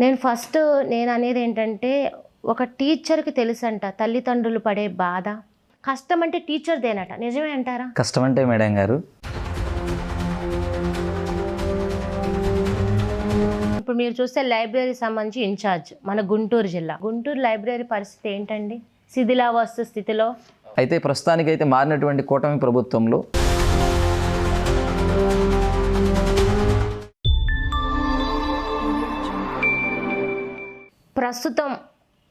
నేను ఫస్ట్ అనేది ఏంటంటే ఒక టీచర్కి తెలుసంట తల్లిదండ్రులు పడే బాధ. కష్టం అంటే టీచర్దేనట, నిజమే అంటారా? కష్టం అంటే మేడం గారు, ఇప్పుడు మీరు చూస్తే లైబ్రరీ సంబంధించి ఇన్ఛార్జ్ మన గుంటూరు జిల్లా. గుంటూరు లైబ్రరీ పరిస్థితి ఏంటండి? శిథిలావస్థ స్థితిలో. అయితే ప్రస్తుతానికైతే మారినటువంటి కూటమి ప్రభుత్వంలో ప్రస్తుతం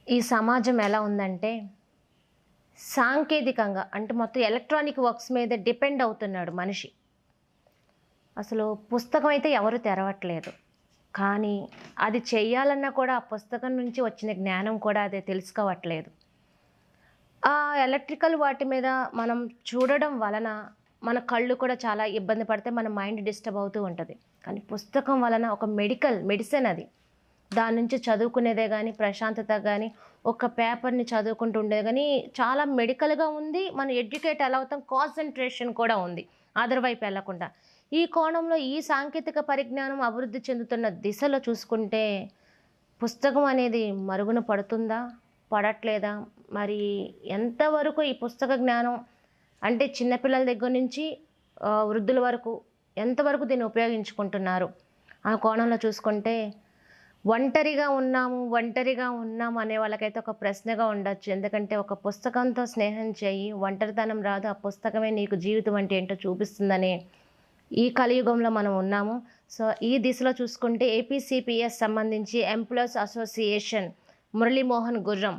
ఈ సమాజం ఎలా ఉందంటే సాంకేతికంగా అంటే మొత్తం ఎలక్ట్రానిక్ వర్క్స్ మీద డిపెండ్ అవుతున్నాడు మనిషి. అసలు పుస్తకం అయితే ఎవరు తెరవట్లేదు, కానీ అది చెయ్యాలన్నా కూడా ఆ పుస్తకం నుంచి వచ్చిన జ్ఞానం కూడా అదే తెలుసుకోవట్లేదు. ఆ ఎలక్ట్రికల్ వాటి మీద మనం చూడడం వలన మన కళ్ళు కూడా చాలా ఇబ్బంది పడితే మన మైండ్ డిస్టర్బ్ అవుతూ ఉంటుంది. కానీ పుస్తకం వలన ఒక మెడిసిన్ అది. దాని నుంచి చదువుకునేదే కానీ ప్రశాంతత కానీ ఒక పేపర్ని చదువుకుంటూ ఉండేది కానీ చాలా మెడికల్గా ఉంది. మనం ఎడ్యుకేట్ ఎలా అవుతాం, కాన్సన్ట్రేషన్ కూడా ఉంది అదర్వైపు వెళ్ళకుండా. ఈ కోణంలో ఈ సాంకేతిక పరిజ్ఞానం అభివృద్ధి చెందుతున్న దిశలో చూసుకుంటే పుస్తకం అనేది మరుగున పడుతుందా, పడట్లేదా? మరి ఎంతవరకు ఈ పుస్తక జ్ఞానం అంటే చిన్నపిల్లల దగ్గర నుంచి వృద్ధుల వరకు ఎంతవరకు దీన్ని ఉపయోగించుకుంటున్నారు ఆ కోణంలో చూసుకుంటే ఒంటరిగా ఉన్నాము అనే వాళ్ళకైతే ఒక ప్రశ్నగా ఉండొచ్చు. ఎందుకంటే ఒక పుస్తకంతో స్నేహం చేయి, ఒంటరితనం రాదు, ఆ పుస్తకమే నీకు జీవితం అంటే ఏంటో చూపిస్తుందని ఈ కలియుగంలో మనం ఉన్నాము. సో ఈ దిశలో చూసుకుంటే ఏపీసీపీఎస్ సంబంధించి ఎంప్లాయీస్ అసోసియేషన్ మురళీమోహన్ గుర్రం,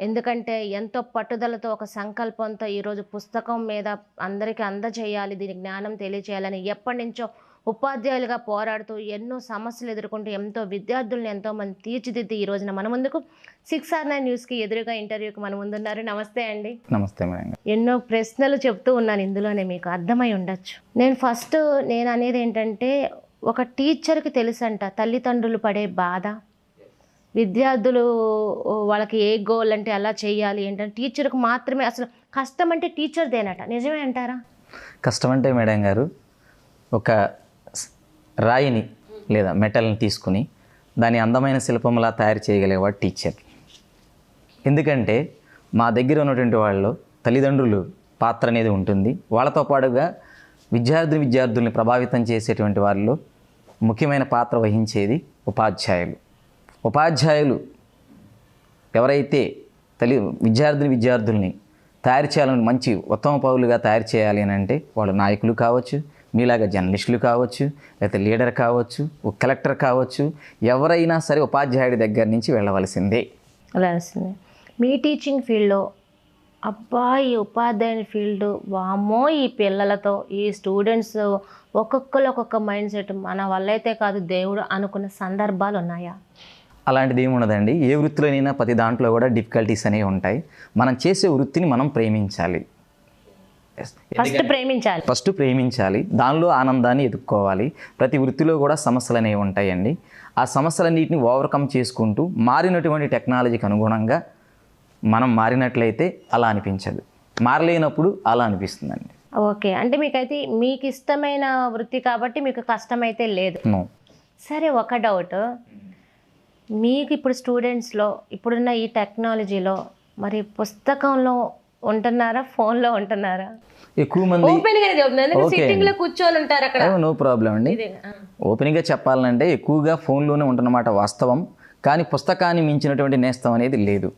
ఎందుకంటే ఎంతో పట్టుదలతో ఒక సంకల్పంతో ఈరోజు పుస్తకం మీద అందరికీ అందజేయాలి, దీని జ్ఞానం తెలియచేయాలని ఎప్పటి నుంచో ఉపాధ్యాయులుగా పోరాడుతూ ఎన్నో సమస్యలు ఎదుర్కొంటూ ఎంతో విద్యార్థులను ఎంతోమంది తీర్చిదిద్ది ఈ రోజున మన ముందుకు 6R9 న్యూస్కి ఎదురుగా ఇంటర్వ్యూకి మన ముందున్నారు. నమస్తే అండి. నమస్తే మేడం. ఎన్నో ప్రశ్నలు చెప్తూ ఉన్నాను, ఇందులోనే మీకు అర్థమై ఉండొచ్చు. నేను అనేది ఏంటంటే ఒక టీచర్కి తెలుసంట తల్లిదండ్రులు పడే బాధ, విద్యార్థులు వాళ్ళకి ఏ గోల్ అంటే అలా చేయాలి ఏంటంటే టీచర్కి మాత్రమే. అసలు కష్టం అంటే టీచర్దేనట, నిజమే అంటారా? కష్టం అంటే మేడం గారు, ఒక రాయిని లేదా మెటల్ని తీసుకుని దాని అందమైన శిల్పంలా తయారు చేయగలిగేవాడు టీచర్. ఎందుకంటే మా దగ్గర ఉన్నటువంటి వాళ్ళు తల్లిదండ్రులు పాత్ర అనేది ఉంటుంది. వాళ్ళతో పాటుగా విద్యార్థుల్ని ప్రభావితం చేసేటువంటి వాళ్ళలో ముఖ్యమైన పాత్ర వహించేది ఉపాధ్యాయులు ఎవరైతే విద్యార్థుల్ని తయారు చేయాలని మంచి ఉత్తమ పౌరులుగా తయారు చేయాలి అని అంటే వాళ్ళు నాయకులు కావచ్చు, మీలాగా జర్నలిస్టులు కావచ్చు, లేకపోతే లీడర్ కావచ్చు, ఒక కలెక్టర్ కావచ్చు, ఎవరైనా సరే ఉపాధ్యాయుడి దగ్గర నుంచి వెళ్ళవలసిందే. మీ టీచింగ్ ఫీల్డ్లో ఈ ఉపాధ్యాయుని ఫీల్డ్ వామ్మో, ఈ పిల్లలతో ఈ స్టూడెంట్స్ ఒక్కొక్కరు ఒక్కొక్క మైండ్ సెట్, మన వల్ల అయితే కాదు దేవుడు అనుకున్న సందర్భాలు ఉన్నాయా? అలాంటిది ఏమున్నదండి. ఏ వృత్తిలోనైనా ప్రతి దాంట్లో కూడా డిఫికల్టీస్ అనేవి ఉంటాయి. మనం చేసే వృత్తిని మనం ప్రేమించాలి. ఫస్ట్ ప్రేమించాలి, దానిలో ఆనందాన్ని ఎదుర్కోవాలి. ప్రతి వృత్తిలో కూడా సమస్యలు అనేవి ఉంటాయండి. ఆ సమస్యలన్నింటినీ ఓవర్కమ్ చేసుకుంటూ మారినటువంటి టెక్నాలజీకి అనుగుణంగా మనం మారినట్లయితే అలా అనిపించదు, మారలేనప్పుడు అలా అనిపిస్తుందండి. ఓకే, అంటే మీకు ఇష్టమైన వృత్తి కాబట్టి మీకు కష్టమైతే లేదు. సరే, ఒక డౌట్, మీకు ఇప్పుడు స్టూడెంట్స్లో ఇప్పుడున్న ఈ టెక్నాలజీలో మరి పుస్తకంలో ఉంటున్నారా, ఫోన్లో ఉంటున్నారా? ఎక్కువ మంది కూర్చొని ఉంటారు అక్కడ. నో ప్రాబ్లం అండి. ఓపెన్గా చెప్పాలంటే ఎక్కువగా ఫోన్లోనే ఉంటున్నమాట వాస్తవం. కానీ పుస్తకాన్ని మించినటువంటి నేస్తం అనేది లేదు.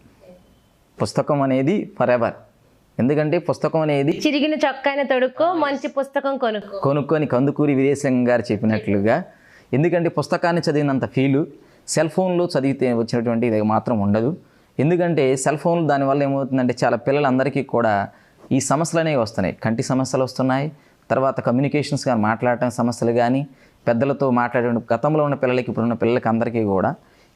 పుస్తకం అనేది ఫర్ ఎవర్. ఎందుకంటే పుస్తకం అనేది చిరిగిన చొక్కాని తొడుక్కో, మంచి పుస్తకం కొనుక్కొని కందుకూరి వీరేశం గారు చెప్పినట్లుగా. ఎందుకంటే పుస్తకాన్ని చదివినంత ఫీలు సెల్ ఫోన్లో చదివితే వచ్చినటువంటి ఇది మాత్రం ఉండదు. ఎందుకంటే సెల్ ఫోన్లు దానివల్ల ఏమవుతుందంటే చాలా పిల్లలందరికీ కూడా ఈ సమస్యలు అనేవి వస్తున్నాయి. కంటి సమస్యలు వస్తున్నాయి, తర్వాత కమ్యూనికేషన్స్ కానీ మాట్లాడటం సమస్యలు కానీ, పెద్దలతో మాట్లాడే గతంలో ఉన్న పిల్లలకి ఇప్పుడున్న పిల్లలకి అందరికీ కూడా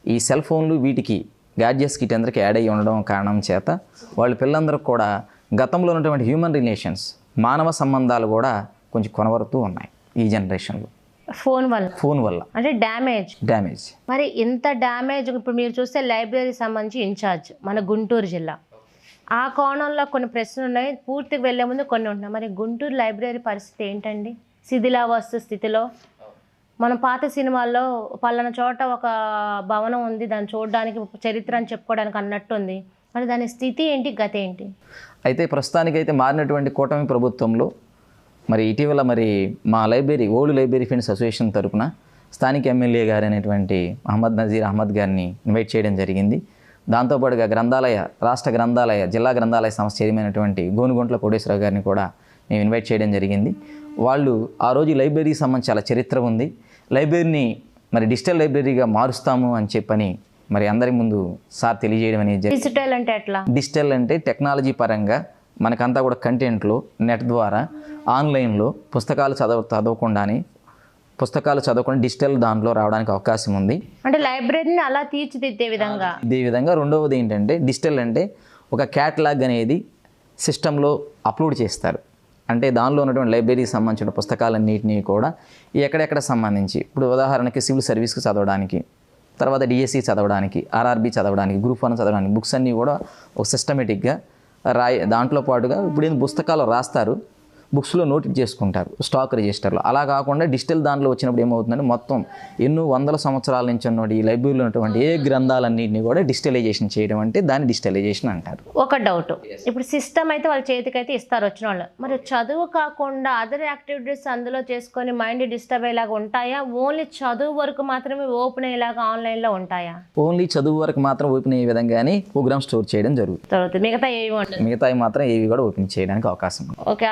ఈ సెల్ ఫోన్లు వీటికి గ్యాడ్జెట్స్కి అందరికీ యాడ్ అయ్యి ఉండడం కారణం చేత వాళ్ళ పిల్లలందరూ కూడా గతంలో ఉన్నటువంటి హ్యూమన్ రిలేషన్స్, మానవ సంబంధాలు కూడా కొంచెం కొనవరుతూ ఉన్నాయి ఈ జనరేషన్లో ఫోన్ వల్ల. అంటే డ్యామేజ్. మరి ఇంత డ్యామేజ్ ఇప్పుడు మీరు చూస్తే లైబ్రరీ సంబంధించి ఇన్ఛార్జ్ మన గుంటూరు జిల్లా, ఆ కోణంలో కొన్ని ప్రశ్నలు ఉన్నాయి. పూర్తిగా వెళ్లే ముందు కొన్ని ఉంటున్నాయి. మరి గుంటూరు లైబ్రరీ పరిస్థితి ఏంటండి? శిథిలావస్థ స్థితిలో మనం పాత సినిమాల్లో పలానా చోట ఒక భవనం ఉంది, దాన్ని చూడడానికి చరిత్ర అని చెప్పుకోవడానికి అన్నట్టు ఉంది. మరి దాని స్థితి ఏంటి, గతి ఏంటి? అయితే ప్రస్తుతానికైతే మారినటువంటి కూటమి ప్రభుత్వంలో మరి ఇటీవల మరి మా library old library friends association తరపున స్థానిక ఎమ్మెల్యే గారు అయినటువంటి మహమ్మద్ నజీర్ అహ్మద్ గారిని ఇన్వైట్ చేయడం జరిగింది. దాంతోపాటుగా రాష్ట్ర గ్రంథాలయ జిల్లా గ్రంథాలయ సంస్థ చైర్మన్ అయినటువంటి గోనుగుంట్ల కోటేశ్వరరావు గారిని కూడా మేము ఇన్వైట్ చేయడం జరిగింది. వాళ్ళు ఆ రోజు లైబ్రరీకి సంబంధించి చాలా చరిత్ర ఉంది, లైబ్రరీని మరి డిజిటల్ లైబ్రరీగా మారుస్తాము అని చెప్పని మరి అందరి ముందు సార్ తెలియజేయడం అనేది జరిగింది. డిజిటల్ అంటే ఎట్లా? డిజిటల్ అంటే టెక్నాలజీ పరంగా మనకంతా కూడా కంటెంట్లో నెట్ ద్వారా ఆన్లైన్లో పుస్తకాలు చదవకుండా డిజిటల్ దాంట్లో రావడానికి అవకాశం ఉంది. అంటే లైబ్రరీని అలా తీర్చిదిద్దే విధంగా. ఇదే విధంగా రెండవది ఏంటంటే డిజిటల్ అంటే ఒక క్యాటలాగ్ అనేది సిస్టంలో అప్లోడ్ చేస్తారు. అంటే దానిలో ఉన్నటువంటి లైబ్రరీకి సంబంధించిన పుస్తకాలన్నింటినీ కూడా ఎక్కడెక్కడ సంబంధించి, ఇప్పుడు ఉదాహరణకి సివిల్ సర్వీస్కి చదవడానికి, తర్వాత డిఎస్సి చదవడానికి, ఆర్ఆర్బి చదవడానికి, గ్రూప్ 1 చదవడానికి బుక్స్ అన్నీ కూడా ఒక సిస్టమేటిక్గా దాంట్లో పాటుగా ఇప్పుడు ఏం పుస్తకాలు రాస్తారు, బుక్స్లో నోట్ చేసుకుంటారు స్టాక్ రిజిస్టర్లో. అలా కాకుండా డిజిటల్ దాంట్లో వచ్చినప్పుడు ఏమవుతుందంటే మొత్తం ఎన్నో వందల సంవత్సరాల నుంచి ఉన్నటువంటి ఈ లైబ్రరీలో ఉన్నటువంటి ఏ గ్రంథాలన్నింటినీ కూడా డిజిటలైజేషన్ చేయడం అంటే దాన్ని డిజిటలైజేషన్ అంటారు. ఒక డౌట్, ఇప్పుడు సిస్టమ్ అయితే వాళ్ళ చేతికైతే ఇస్తారు వచ్చిన వాళ్ళు, మరి చదువు కాకుండా అదర్ యాక్టివిటీస్ అందులో చేసుకొని మైండ్ డిస్టర్బ్ అయ్యేలాగా ఉంటాయా? ఓన్లీ చదువు వరకు మాత్రమే ఓపెన్ అయ్యేలాగా ఆన్లైన్లో ఉంటాయా? ఓన్లీ చదువు వరకు మాత్రం ఓపెన్ అయ్యే విధంగానే ప్రోగ్రామ్ స్టోర్ చేయడం జరుగుతుంది. మిగతా ఏవి ఉంటుంది? మిగతాయి మాత్రం ఏవి కూడా ఓపెన్ చేయడానికి అవకాశం ఉంది. ఓకే,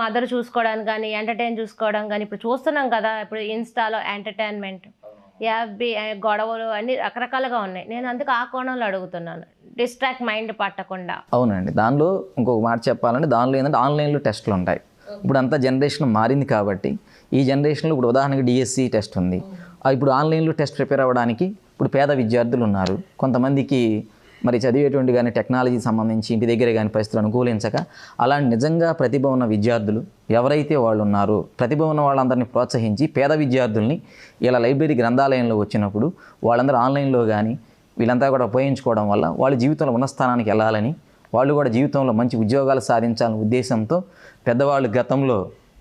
అదర్ చూసుకోవడానికి కానీ ఎంటర్టైన్ చూసుకోవడం కానీ ఇప్పుడు చూస్తున్నాం కదా, ఇప్పుడు ఇన్స్టాలో ఎంటర్టైన్మెంట్, యాబీ గొడవలు అన్ని రకరకాలుగా ఉన్నాయి. నేను అందుకు ఆ కోణంలో అడుగుతున్నాను, డిస్ట్రాక్ట్ మైండ్ పట్టకుండా. అవునండి, దానిలో ఇంకొక మాట చెప్పాలంటే దానిలో ఏంటంటే ఆన్లైన్లో టెస్టులు ఉంటాయి. ఇప్పుడు అంతా జనరేషన్ మారింది కాబట్టి ఈ జనరేషన్లో ఇప్పుడు ఉదాహరణకి డిఎస్సి టెస్ట్ ఉంది, ఇప్పుడు ఆన్లైన్లో టెస్ట్ ప్రిపేర్ అవ్వడానికి ఇప్పుడు పేద విద్యార్థులు ఉన్నారు. కొంతమందికి మరి చదివేటువంటి కానీ టెక్నాలజీకి సంబంధించి ఇంటి దగ్గరే కానీ పరిస్థితులు అనుకూలించక అలాంటి నిజంగా ప్రతిభ ఉన్న విద్యార్థులు ఎవరైతే వాళ్ళు ఉన్నారో ప్రతిభ ఉన్న వాళ్ళందరినీ ప్రోత్సహించి పేద విద్యార్థుల్ని ఇలా లైబ్రరీ గ్రంథాలయంలో వచ్చినప్పుడు వాళ్ళందరూ ఆన్లైన్లో కానీ వీళ్ళంతా కూడా ఉపయోగించుకోవడం వల్ల వాళ్ళు జీవితంలో ఉన్న స్థానానికి వెళ్ళాలని, వాళ్ళు కూడా జీవితంలో మంచి ఉద్యోగాలు సాధించాలనే ఉద్దేశంతో పెద్దవాళ్ళు గతంలో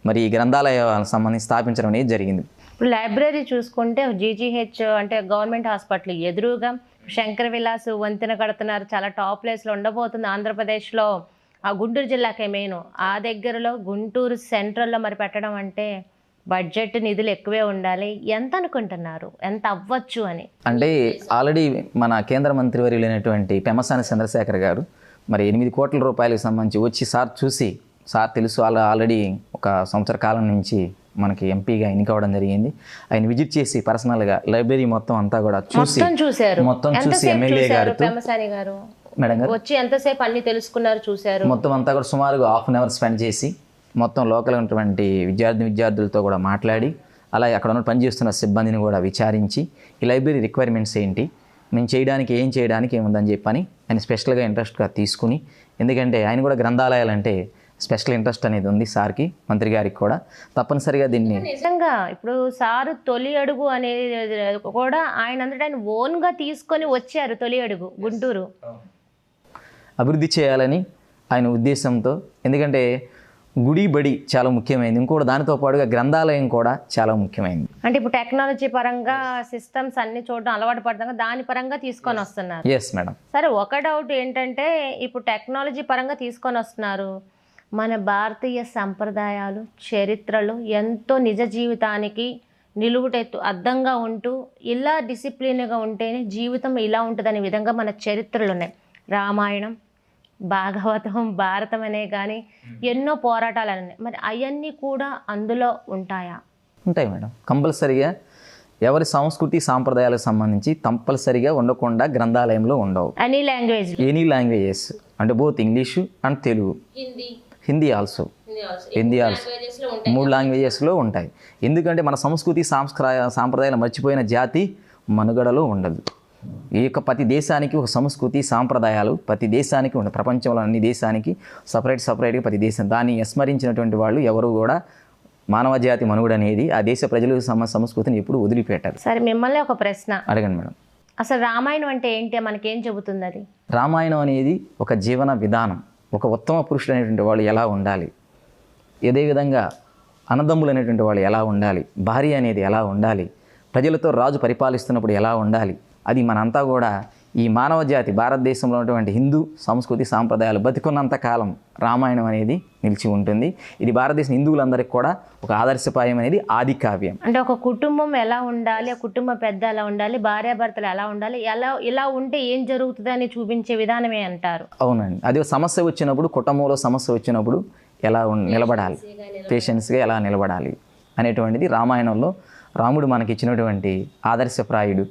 మరి ఈ గ్రంథాలయాలకు సంబంధించి స్థాపించడం అనేది జరిగింది. ఇప్పుడు లైబ్రరీ చూసుకుంటే జీజీహెచ్ అంటే గవర్నమెంట్ హాస్పిటల్ ఎదురుగా శంకర విలాస్ వంతెన కడుతున్నారు, చాలా టాప్ ప్లేస్లో ఉండబోతుంది ఆంధ్రప్రదేశ్లో, ఆ గుంటూరు జిల్లాకే మెయిన్, ఆ దగ్గరలో గుంటూరు సెంట్రల్లో మరి పెట్టడం అంటే బడ్జెట్ నిధులు ఎక్కువే ఉండాలి. ఎంత అనుకుంటున్నారు, ఎంత అవ్వచ్చు అని? అంటే ఆల్రెడీ మన కేంద్ర మంత్రివర్యులైనటువంటి పెమ్మసాని చంద్రశేఖర్ గారు మరి 8 కోట్ల రూపాయలకు సంబంధించి వచ్చి సార్ తెలుసు ఆల్రెడీ ఒక సంవత్సర కాలం నుంచి మనకి ఎంపీగా ఎన్నికవడం జరిగింది. ఆయన విజిట్ చేసి పర్సనల్గా లైబ్రరీ మొత్తం అంతా కూడా మొత్తం చూసి ఎమ్మెల్యే గారితో మేడం గారు వచ్చి ఎంతసేపు అన్ని తెలుసుకున్నారు, చూశారు, మొత్తం అంతా కూడా సుమారుగా ½ అన్ అవర్ స్పెండ్ చేసి మొత్తం లోకల్ ఉన్నటువంటి విద్యార్థులతో కూడా మాట్లాడి అలాగే అక్కడ ఉన్న పనిచేస్తున్న సిబ్బందిని కూడా విచారించి ఈ లైబ్రరీ రిక్వైర్మెంట్స్ ఏంటి, మేము ఏం చేయడానికి ఏముందని చెప్పని ఆయన స్పెషల్గా ఇంట్రెస్ట్గా తీసుకుని, ఎందుకంటే ఆయన కూడా గ్రంథాలయాలంటే స్పెషల్ ఇంట్రెస్ట్ అనేది ఉంది సార్కి, మంత్రి గారికి కూడా. తప్పనిసరిగా దీన్ని నిజంగా ఇప్పుడు సారు తొలి అడుగు అనేది కూడా ఆయన అంతటా ఆయన ఓన్గా తీసుకొని వచ్చారు. తొలి అడుగు గుంటూరు అభివృద్ధి చేయాలని ఆయన ఉద్దేశంతో, ఎందుకంటే గుడి బడి చాలా ముఖ్యమైనది, ఇంకోటి దానితో పాటుగా గ్రంథాలయం కూడా చాలా ముఖ్యమైనది. అంటే ఇప్పుడు టెక్నాలజీ పరంగా సిస్టమ్స్ అన్ని చూడడం అలవాటు పడతాం, దాని పరంగా తీసుకొని వస్తున్నారు. Yes madam. సరే, ఒక డౌట్ ఏంటంటే ఇప్పుడు టెక్నాలజీ పరంగా తీసుకొని వస్తున్నారు, మన భారతీయ సంప్రదాయాలు చరిత్రలు ఎంతో నిజ జీవితానికి నిలువుటెత్తు అద్దంగా ఉంటూ ఇలా డిసిప్లిన్గా ఉంటేనే జీవితం ఇలా ఉంటుందనే విధంగా మన చరిత్రలు ఉన్నాయి. రామాయణం, భాగవతం, భారతం అనే కానీ ఎన్నో పోరాటాలు ఉన్నాయి. మరి అవన్నీ కూడా అందులో ఉంటాయా? ఉంటాయి మేడం, కంపల్సరీగా. ఎవరి సంస్కృతి సాంప్రదాయాలకు సంబంధించి కంపల్సరీగా ఉండకుండా గ్రంథాలయంలో ఉండవు. ఎనీ లాంగ్వేజెస్ అంటే both English and Telugu, Hindi also 3 లాంగ్వేజెస్లో ఉంటాయి. ఎందుకంటే మన సంస్కృతి సాంప్రదాయాలు మర్చిపోయిన జాతి మనుగడలో ఉండదు. ఈ యొక్క ప్రతి దేశానికి ఒక సంస్కృతి సాంప్రదాయాలు ప్రతి దేశానికి ఉంటాయి. ప్రపంచంలో అన్ని దేశానికి సపరేట్గా ప్రతి దేశం దాన్ని విస్మరించినటువంటి వాళ్ళు ఎవరు కూడా మానవ జాతి మనుగడ అనేది ఆ దేశ ప్రజలకు సంస్కృతిని ఎప్పుడు వదిలిపెట్టారు. సరే, మిమ్మల్ని ఒక ప్రశ్న అడగండి మేడం. అసలు రామాయణం అంటే ఏంటి, మనకేం చెబుతుంది అది? రామాయణం అనేది ఒక జీవన విధానం, ఒక ఉత్తమ పురుషుడు అనేటువంటి వాళ్ళు ఎలా ఉండాలి, అదేవిధంగా అన్నదమ్ములు అనేటువంటి వాళ్ళు ఎలా ఉండాలి, భార్య అనేది ఎలా ఉండాలి, ప్రజలతో రాజు పరిపాలిస్తున్నప్పుడు ఎలా ఉండాలి, అది మనంతా కూడా ఈ మానవ జాతి భారతదేశంలో ఉన్నటువంటి హిందూ సంస్కృతి సాంప్రదాయాలు బతికున్నంత కాలం రామాయణం అనేది నిలిచి ఉంటుంది. ఇది భారతదేశం హిందువులందరికీ కూడా ఒక ఆదర్శపాయం అనేది ఆది కావ్యం. అంటే ఒక కుటుంబం ఎలా ఉండాలి, ఆ కుటుంబ పెద్ద ఎలా ఉండాలి, భార్యాభర్తలు ఎలా ఉండాలి, ఇలా ఉంటే ఏం జరుగుతుంది అని చూపించే విధానమే అంటారు. అవునండి. అది సమస్య వచ్చినప్పుడు, కుటుంబంలో సమస్య వచ్చినప్పుడు ఎలా నిలబడాలి, పేషెన్స్గా ఎలా నిలబడాలి అనేటువంటిది రామాయణంలో రాముడు మనకి ఇచ్చినటువంటి ఆదర్శప్రాయుడు,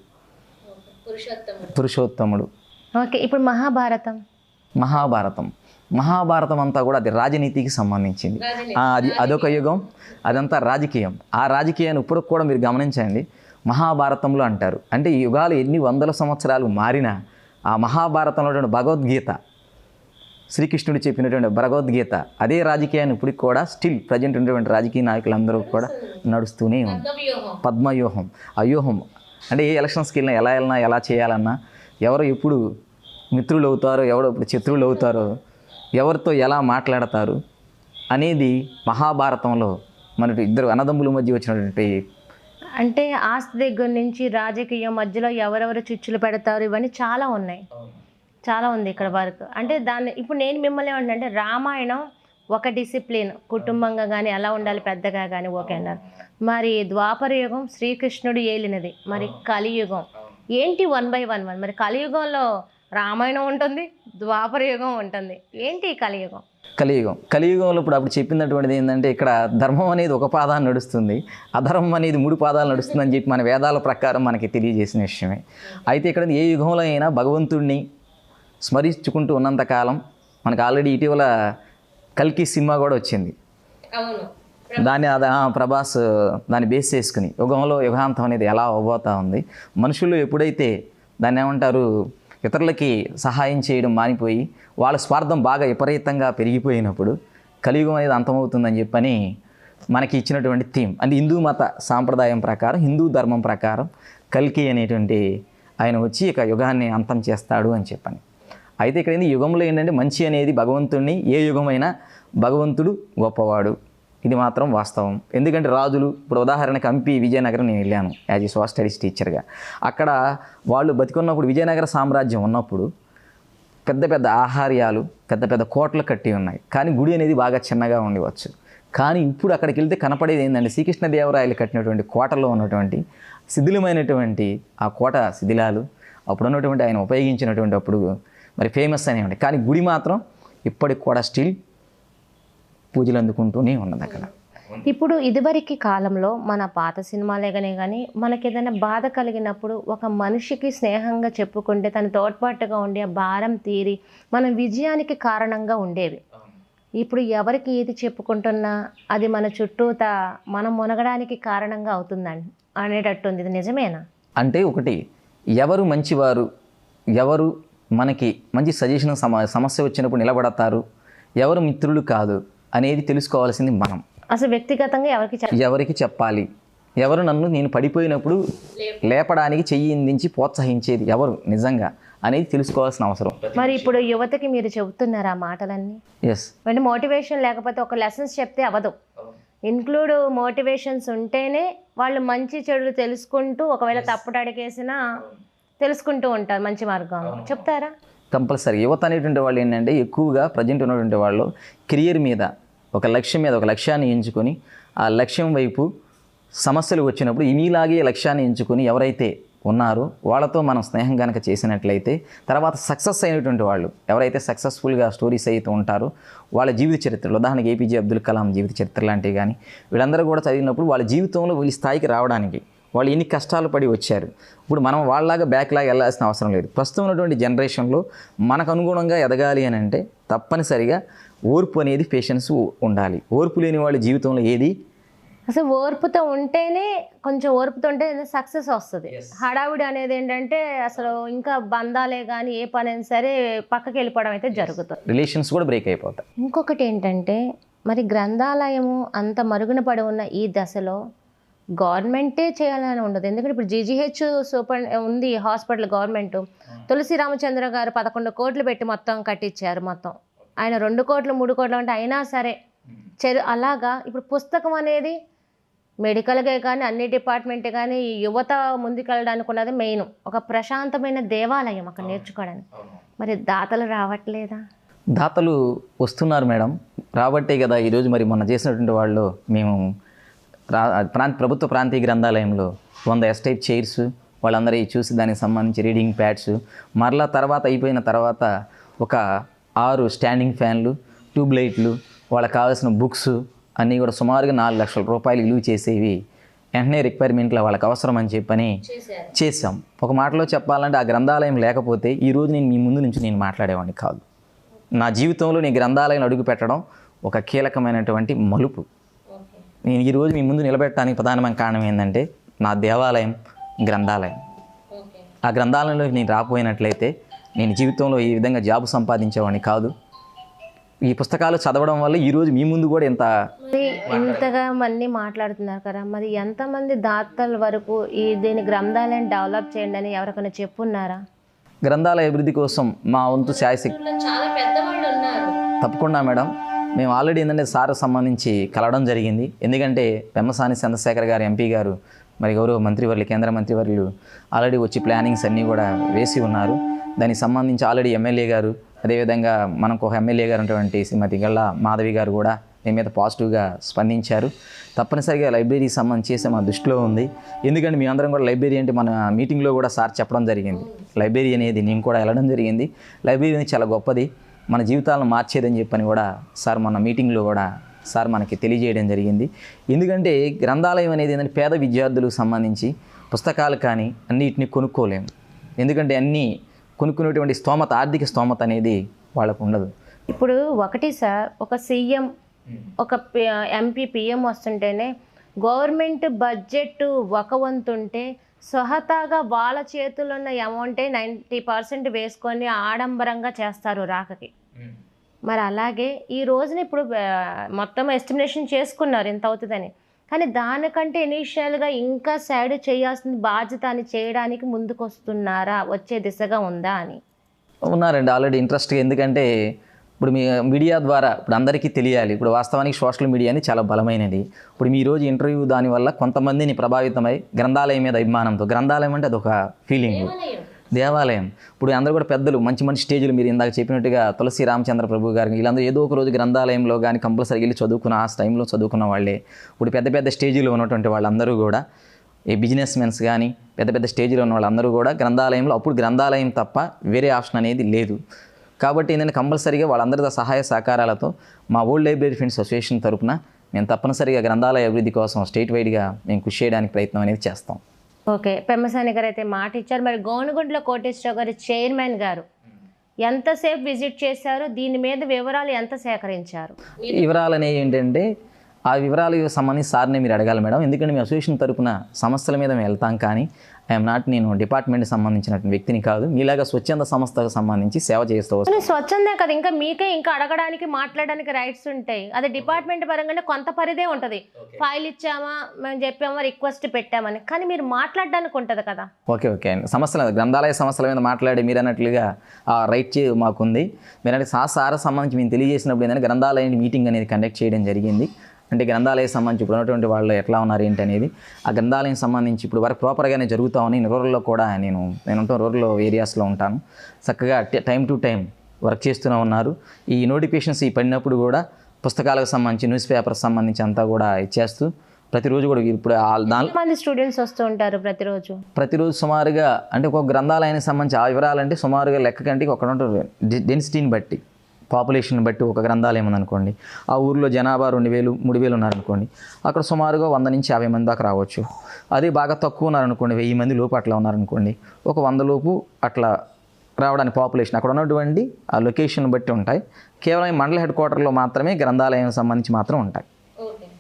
పురుషోత్తముడు. ఓకే, ఇప్పుడు మహాభారతం అంతా కూడా అది రాజనీతికి సంబంధించింది. అదొక యుగం, అదంతా రాజకీయం. ఆ రాజకీయాన్ని ఇప్పుడు కూడా మీరు గమనించండి, మహాభారతంలో అంటారు. అంటే ఈ యుగాలు ఎన్ని వందల సంవత్సరాలు మారినా ఆ మహాభారతంలో భగవద్గీత, శ్రీకృష్ణుడు చెప్పినటువంటి భగవద్గీత అదే రాజకీయాన్ని ఇప్పటికి కూడా స్టిల్ ప్రజెంట్ ఉన్నటువంటి రాజకీయ నాయకులందరూ కూడా నడుస్తూనే ఉంది. పద్మవ్యూహం, అవ్యూహం అంటే ఏ ఎలక్షన్స్కి వెళ్ళినా ఎలా వెళ్ళినా, ఎలా చేయాలన్నా, ఎవరు ఎప్పుడు మిత్రులు అవుతారో, ఎవరు ఇప్పుడు శత్రువులు అవుతారో, ఎవరితో ఎలా మాట్లాడతారు అనేది మహాభారతంలో మన ఇద్దరు అన్నదమ్ముల మధ్య వచ్చినటువంటి, అంటే ఆస్తి దగ్గర నుంచి రాజకీయం మధ్యలో ఎవరెవరు చిచ్చులు పెడతారు, ఇవన్నీ చాలా ఉన్నాయి, చాలా ఉంది ఇక్కడ వరకు. అంటే దాన్ని ఇప్పుడు నేను మిమ్మల్ని ఏమంటే రామాయణం ఒక డిసిప్లిన్, కుటుంబంగా కానీ ఎలా ఉండాలి, పెద్దగా కానీ ఓకే అన్నారు. మరి ద్వాపర యుగం శ్రీకృష్ణుడు ఏలినది, మరి కలియుగం ఏంటి 1 by 1 మరి కలియుగంలో రామాయణం ఉంటుంది, ద్వాపర యుగం ఉంటుంది, ఏంటి కలియుగంలో అప్పుడు చెప్పినటువంటిది ఏంటంటే, ఇక్కడ ధర్మం అనేది ఒక పాదాన్ని నడుస్తుంది, అధర్మం అనేది 3 పాదాలు నడుస్తుంది అని చెప్పి మన వేదాల ప్రకారం మనకి తెలియజేసిన విషయమే. అయితే ఇక్కడ ఏ యుగంలో అయినా భగవంతుడిని స్మరించుకుంటూ ఉన్నంతకాలం, మనకు ఆల్రెడీ ఇటీవల కల్కి సినిమా కూడా వచ్చింది, దాన్ని ప్రభాస్ దాన్ని బేస్ చేసుకుని యుగంలో యుగాంతం అనేది ఎలా అవ్వబోతా ఉంది. మనుషులు ఎప్పుడైతే దాన్ని ఏమంటారు, ఇతరులకి సహాయం చేయడం మానిపోయి వాళ్ళ స్వార్థం బాగా విపరీతంగా పెరిగిపోయినప్పుడు కలియుగం అనేది అంతమవుతుందని చెప్పని మనకి ఇచ్చినటువంటి థీమ్. అది హిందూ మత సాంప్రదాయం ప్రకారం, హిందూ ధర్మం ప్రకారం కల్కి అనేటువంటి ఆయన వచ్చి ఇక యుగాన్ని అంతం చేస్తాడు అని చెప్పని. అయితే ఇక్కడ యుగంలో ఏంటంటే మంచి అనేది భగవంతుడిని, ఏ యుగమైనా భగవంతుడు గొప్పవాడు, ఇది మాత్రం వాస్తవం. ఎందుకంటే రాజులు, ఇప్పుడు ఉదాహరణకి హంపి విజయనగరం నేను వెళ్ళాను యాజ్ ఏ సోషల్ స్టడీస్ టీచర్గా. అక్కడ వాళ్ళు బతికున్నప్పుడు, విజయనగర సామ్రాజ్యం ఉన్నప్పుడు పెద్ద పెద్ద ఆహార్యాలు, పెద్ద పెద్ద కోటలు కట్టి ఉన్నాయి, కానీ గుడి అనేది బాగా చిన్నగా ఉండవచ్చు. కానీ ఇప్పుడు అక్కడికి వెళ్తే కనపడేది ఏంటంటే శ్రీకృష్ణదేవరాయలు కట్టినటువంటి కోటలో ఉన్నటువంటి శిథిలమైనటువంటి ఆ కోట శిథిలాలు, అప్పుడు ఉన్నటువంటి ఆయన ఉపయోగించినటువంటి అప్పుడు మరి ఫేమస్ అనేవి. కానీ గుడి మాత్రం ఇప్పటికి కూడా స్టిల్ పూజలు అందుకుంటూనే ఉన్నది అక్కడ. ఇప్పుడు ఇదివరకు కాలంలో మన పాత సినిమాలేగానే కానీ మనకి ఏదైనా బాధ కలిగినప్పుడు ఒక మనిషికి స్నేహంగా చెప్పుకుంటే తన తోడ్పాటుగా ఉండి ఆ భారం తీరి మన విజయానికి కారణంగా ఉండేవి. ఇప్పుడు ఎవరికి ఏది చెప్పుకుంటున్నా అది మన చుట్టూత మనం మునగడానికి కారణంగా అవుతుందండి అనేటట్టుంది. ఇది నిజమేనా? అంటే ఒకటి, ఎవరు మంచివారు, ఎవరు మనకి మంచి సజెషన్ సమస్య వచ్చినప్పుడు నిలబడతారు, ఎవరు మిత్రులు కాదు అనేది తెలుసుకోవాల్సింది మనం. అసలు వ్యక్తిగతంగా ఎవరికి చెప్పాలి, ఎవరు నేను పడిపోయినప్పుడు లేపడానికి చెయ్యి అందించి ప్రోత్సహించేది ఎవరు నిజంగా అనేది తెలుసుకోవాల్సిన అవసరం. మరి ఇప్పుడు యువతకి మీరు చెబుతున్నారు ఆ మాటలన్నీ? ఎస్. అంటే మోటివేషన్ లేకపోతే ఒక లెసన్స్ చెప్తే అవ్వదు, ఇన్క్లూడ్ మోటివేషన్స్ ఉంటేనే వాళ్ళు మంచి చెడులు తెలుసుకుంటూ, ఒకవేళ తప్పుడు అడిగేసినా తెలుసుకుంటూ ఉంటారు మంచి మార్గంలో. చెప్తారా? కంపల్సరీ. యువత అనేటువంటి వాళ్ళు ఏంటంటే ఎక్కువగా ప్రజెంట్ ఉన్నటువంటి వాళ్ళు కెరియర్ మీద, ఒక లక్ష్యం మీద, ఒక లక్ష్యాన్ని ఎంచుకొని ఆ లక్ష్యం వైపు సమస్యలు వచ్చినప్పుడు మీలాగే లక్ష్యాన్ని ఎంచుకొని ఎవరైతే ఉన్నారో వాళ్ళతో మనం స్నేహం కనుక చేసినట్లయితే తర్వాత సక్సెస్ అయినటువంటి వాళ్ళు ఎవరైతే సక్సెస్ఫుల్గా స్టోరీస్ అయితే ఉంటారో వాళ్ళ జీవిత చరిత్రలు, ఉదాహరణకి ఏపీజే అబ్దుల్ కలాం జీవిత చరిత్ర లాంటివి కానీ వీళ్ళందరూ కూడా చదివినప్పుడు వాళ్ళ జీవితంలో వీళ్ళ స్థాయికి రావడానికి వాళ్ళు ఎన్ని కష్టాలు పడి వచ్చారు. ఇప్పుడు మనం వాళ్ళలాగా బ్యాక్లాగా వెళ్ళాల్సిన అవసరం లేదు. ప్రస్తుతం ఉన్నటువంటి జనరేషన్లో మనకు అనుగుణంగా ఎదగాలి అని అంటే తప్పనిసరిగా ఓర్పు అనేది, పేషెన్స్ ఉండాలి. ఓర్పు లేని వాళ్ళ జీవితంలో ఏది అసలు ఓర్పుతో ఉంటేనే, కొంచెం ఓర్పుతో ఉంటే సక్సెస్ వస్తుంది. హడావిడి అనేది ఏంటంటే అసలు ఇంకా బంధాలే కానీ ఏ పని అయినా సరే పక్కకి వెళ్ళిపోవడం అయితే జరుగుతుంది, రిలేషన్స్ కూడా బ్రేక్ అయిపోతాయి. ఇంకొకటి ఏంటంటే మరి గ్రంథాలయము అంత మరుగున పడి ఉన్న ఈ దశలో గవర్నమెంటే చేయాలని ఉండదు. ఎందుకంటే ఇప్పుడు జీజీహెచ్ సూపర్ ఉంది హాస్పిటల్, గవర్నమెంట్ తులసి రామచంద్ర గారు 11 కోట్లు పెట్టి మొత్తం కట్టించారు. మొత్తం ఆయన 2 కోట్లు 3 కోట్లు అంటే అయినా సరే అలాగా ఇప్పుడు పుస్తకం అనేది మెడికల్గా కానీ అన్ని డిపార్ట్మెంట్ కానీ యువత ముందుకెళ్ళడానికి ఉన్నది మెయిన్. ఒక ప్రశాంతమైన దేవాలయం అక్కడ నేర్చుకోవడానికి. మరి దాతలు రావట్లేదా? దాతలు వస్తున్నారు మేడం, రాబట్టే కదా ఈరోజు మరి మొన్న చేసినటువంటి వాళ్ళు మేము ప్రభుత్వ ప్రాంతీయ గ్రంథాలయంలో 100 ఎస్టైప్ చైర్స్ వాళ్ళందరూ చూసి దానికి సంబంధించి రీడింగ్ ప్యాడ్స్, మరలా తర్వాత అయిపోయిన తర్వాత ఒక 6 స్టాండింగ్ ఫ్యాన్లు, ట్యూబ్ లైట్లు, వాళ్ళకి కావాల్సిన బుక్స్ అన్నీ కూడా సుమారుగా 4 లక్షల రూపాయలు విలువ చేసేవి వెంటనే రిక్వైర్మెంట్లో వాళ్ళకి అవసరం అని చెప్పని చేసాం. ఒక మాటలో చెప్పాలంటే ఆ గ్రంథాలయం లేకపోతే ఈరోజు నేను మీ ముందు నుంచి నేను మాట్లాడేవాడిని కాదు. నా జీవితంలో నేను గ్రంథాలయం అడుగు పెట్టడం ఒక కీలకమైనటువంటి మలుపు. నేను ఈరోజు మీ ముందు నిలబెట్టడానికి ప్రధానమైన కారణం ఏంటంటే నా దేవాలయం గ్రంథాలయం. ఆ గ్రంథాలయంలోకి నేను రాకపోయినట్లయితే నేను జీవితంలో ఈ విధంగా జాబ్ సంపాదించేవాడిని కాదు. ఈ పుస్తకాలు చదవడం వల్ల ఈరోజు మీ ముందు కూడా ఇంతగా మంది మాట్లాడుతున్నారు కదా, మరి ఎంతమంది దాతల వరకు దీని గ్రంథాలయం డెవలప్ చేయండి అని ఎవరికైనా చెప్పున్నారా? గ్రంథాలయ అభివృద్ధి కోసం మా వంతు శాయశక్తి తప్పకుండా మేడం. మేము ఆల్రెడీ ఏంటంటే సార్ సంబంధించి కలవడం జరిగింది. ఎందుకంటే పెమ్మసాని చంద్రశేఖర్ గారు ఎంపీ గారు మరి గౌరవ మంత్రివర్యులు కేంద్ర మంత్రివర్యులు ఆల్రెడీ వచ్చి ప్లానింగ్స్ అన్నీ కూడా వేసి ఉన్నారు. దానికి సంబంధించి ఆల్రెడీ ఎమ్మెల్యే గారు, అదేవిధంగా మనకు ఒక ఎమ్మెల్యే గారు ఉన్నటువంటి శ్రీమతి గల్లా మాధవి గారు కూడా దీని మీద పాజిటివ్గా స్పందించారు. తప్పనిసరిగా లైబ్రరీకి సంబంధించి చేసే మా దృష్టిలో ఉంది. ఎందుకంటే మీ అందరం కూడా లైబ్రరీ అంటే మన మీటింగ్లో కూడా సార్ చెప్పడం జరిగింది. లైబ్రరీ అనేది నేను కూడా వెళ్ళడం జరిగింది. లైబ్రరీ అనేది చాలా గొప్పది, మన జీవితాలను మార్చేదని చెప్పని కూడా సార్ మన మీటింగ్లో కూడా సార్ మనకి తెలియజేయడం జరిగింది. ఎందుకంటే గ్రంథాలయం అనేది ఏంటంటే పేద విద్యార్థులకు సంబంధించి పుస్తకాలు కానీ అన్నిటిని కొనుక్కోలేము. ఎందుకంటే అన్నీ కొనుక్కునేటువంటి స్తోమత, ఆర్థిక స్తోమత అనేది వాళ్ళకు ఉండదు. ఇప్పుడు ఒకటి సార్, ఒక సీఎం, ఒక ఎంపీ, పిఎం వస్తుంటేనే గవర్నమెంట్ బడ్జెట్ ఒక వంతు ఉంటే స్వహతాగా వాళ్ళ చేతుల్లో ఉన్న అమౌంటే 90% వేసుకొని ఆడంబరంగా చేస్తారు రాకకి. మరి అలాగే ఈ రోజున ఇప్పుడు మొత్తం ఎస్టిమేషన్ చేసుకున్నారు ఎంత అవుతుందని, కానీ దానికంటే ఇనీషియల్గా ఇంకా సైడ్ చేయాల్సిన బాధ్యత అని చేయడానికి ముందుకు వస్తున్నారా? వచ్చే దిశగా ఉందా అని? ఉన్నారండి ఆల్రెడీ ఇంట్రెస్ట్గా. ఎందుకంటే ఇప్పుడు మీ మీడియా ద్వారా ఇప్పుడు అందరికీ తెలియాలి. ఇప్పుడు వాస్తవానికి సోషల్ మీడియా అనేది చాలా బలమైనది. ఇప్పుడు మీ రోజు ఇంటర్వ్యూ దానివల్ల కొంతమందిని ప్రభావితమై గ్రంథాలయం మీద అభిమానంతో, గ్రంథాలయం అంటే అదొక ఫీలింగ్, దేవాలయం. ఇప్పుడు అందరూ కూడా పెద్దలు మంచి మంచి స్టేజ్లు మీరు ఇందాక చెప్పినట్టుగా తులసి రామచంద్ర ప్రభు గారికి వీళ్ళందరూ ఏదో ఒక రోజు గ్రంథాలయంలో కానీ కంపల్సరీ వెళ్ళి చదువుకున్న ఆ టైంలో చదువుకున్న వాళ్ళే. ఇప్పుడు పెద్ద పెద్ద స్టేజీలో ఉన్నటువంటి వాళ్ళందరూ కూడా ఈ బిజినెస్ మెన్స్ కానీ పెద్ద పెద్ద స్టేజీలో ఉన్న వాళ్ళందరూ కూడా గ్రంథాలయంలో, అప్పుడు గ్రంథాలయం తప్ప వేరే ఆప్షన్ అనేది లేదు. కాబట్టి ఏంటంటే కంపల్సరీగా వాళ్ళందరి సహాయ సహకారాలతో మా ఓల్డ్ లైబ్రరీ ఫ్రెండ్స్ అసోసియేషన్ తరఫున మేము తప్పనిసరిగా గ్రంథాలయ అభివృద్ధి కోసం స్టేట్ వైడ్గా మేము కృషి చేయడానికి ప్రయత్నం అనేది చేస్తాం. ఓకే, పెమ్మసాని గారు అయితే మాట ఇచ్చారు. మరి గోనుగుంట్ల కోటేశ్వరరావు గారు చైర్మన్ గారు ఎంతసేపు విజిట్ చేశారు? దీని మీద వివరాలు ఎంత సేకరించారు? వివరాలు అనేవి ఏంటంటే ఆ వివరాలకు సంబంధించి సార్నే మీరు అడగాలి మేడం. ఎందుకంటే మీ అసోసియేషన్ తరఫున సమస్యల మీద మేము వెళ్తాం, కానీ ఐఎమ్ నాట్, నేను డిపార్ట్మెంట్కి సంబంధించినటువంటి వ్యక్తిని కాదు. మీలాగా స్వచ్ఛంద సంస్థకు సంబంధించి సేవ చేస్తూ వస్తాను. స్వచ్ఛందే కదా, ఇంకా మీకే ఇంకా అడగడానికి మాట్లాడడానికి రైట్స్ ఉంటాయి. అది డిపార్ట్మెంట్ పరంగానే కొంత పరిదే ఉంటుంది. ఫైల్ ఇచ్చామా, మేము చెప్పామా, రిక్వెస్ట్ పెట్టామని, కానీ మీరు మాట్లాడడానికి ఉంటుంది కదా. ఓకే అండి, సమస్యలు గ్రంథాలయ సమస్యల మీద మాట్లాడి మీరు అన్నట్లుగా ఆ రైట్ మాకుంది. మీరంటే సార్ సంబంధించి మేము తెలియజేసినప్పుడు ఏంటంటే గ్రంథాలయం మీటింగ్ అనేది కండక్ట్ చేయడం జరిగింది. అంటే గ్రంథాలయం సంబంధించి ఇప్పుడు ఉన్నటువంటి వాళ్ళు ఎట్లా ఉన్నారు ఏంటి అనేది, ఆ గ్రంథాలయం సంబంధించి ఇప్పుడు వరకు ప్రాపర్గానే జరుగుతామని రూరల్లో కూడా నేను రూరల్ ఏరియాస్లో ఉంటాను. చక్కగా టైం టు టైం వర్క్ చేస్తూనే ఉన్నారు. ఈ నోటిఫికేషన్స్ పడినప్పుడు కూడా పుస్తకాలకు సంబంధించి, న్యూస్ పేపర్స్ సంబంధించి అంతా కూడా ఇచ్చేస్తూ ప్రతిరోజు కూడా ఇప్పుడు మంది స్టూడెంట్స్ వస్తూ ఉంటారు ప్రతిరోజు సుమారుగా. అంటే ఒక గ్రంథాలయానికి సంబంధించి ఆ వివరాలంటే సుమారుగా లెక్క కంటే ఒక డెన్సిటీని బట్టి, పాపులేషన్ బట్టి ఒక గ్రంథాలయం ఉందనుకోండి, ఆ ఊరిలో జనాభా 2000 3000 ఉన్నారనుకోండి, అక్కడ సుమారుగా 100 నుంచి 50 మంది దాకా రావచ్చు. అదే బాగా తక్కువ ఉన్నారనుకోండి, 1000 మంది లోపు అట్లా ఉన్నారనుకోండి, ఒక 100 లోపు అట్లా రావడానికి పాపులేషన్ అక్కడ ఉన్నటువంటి ఆ లొకేషన్ బట్టి ఉంటాయి. కేవలం మండల హెడ్ క్వార్టర్లో మాత్రమే గ్రంథాలయం సంబంధించి మాత్రం ఉంటాయి.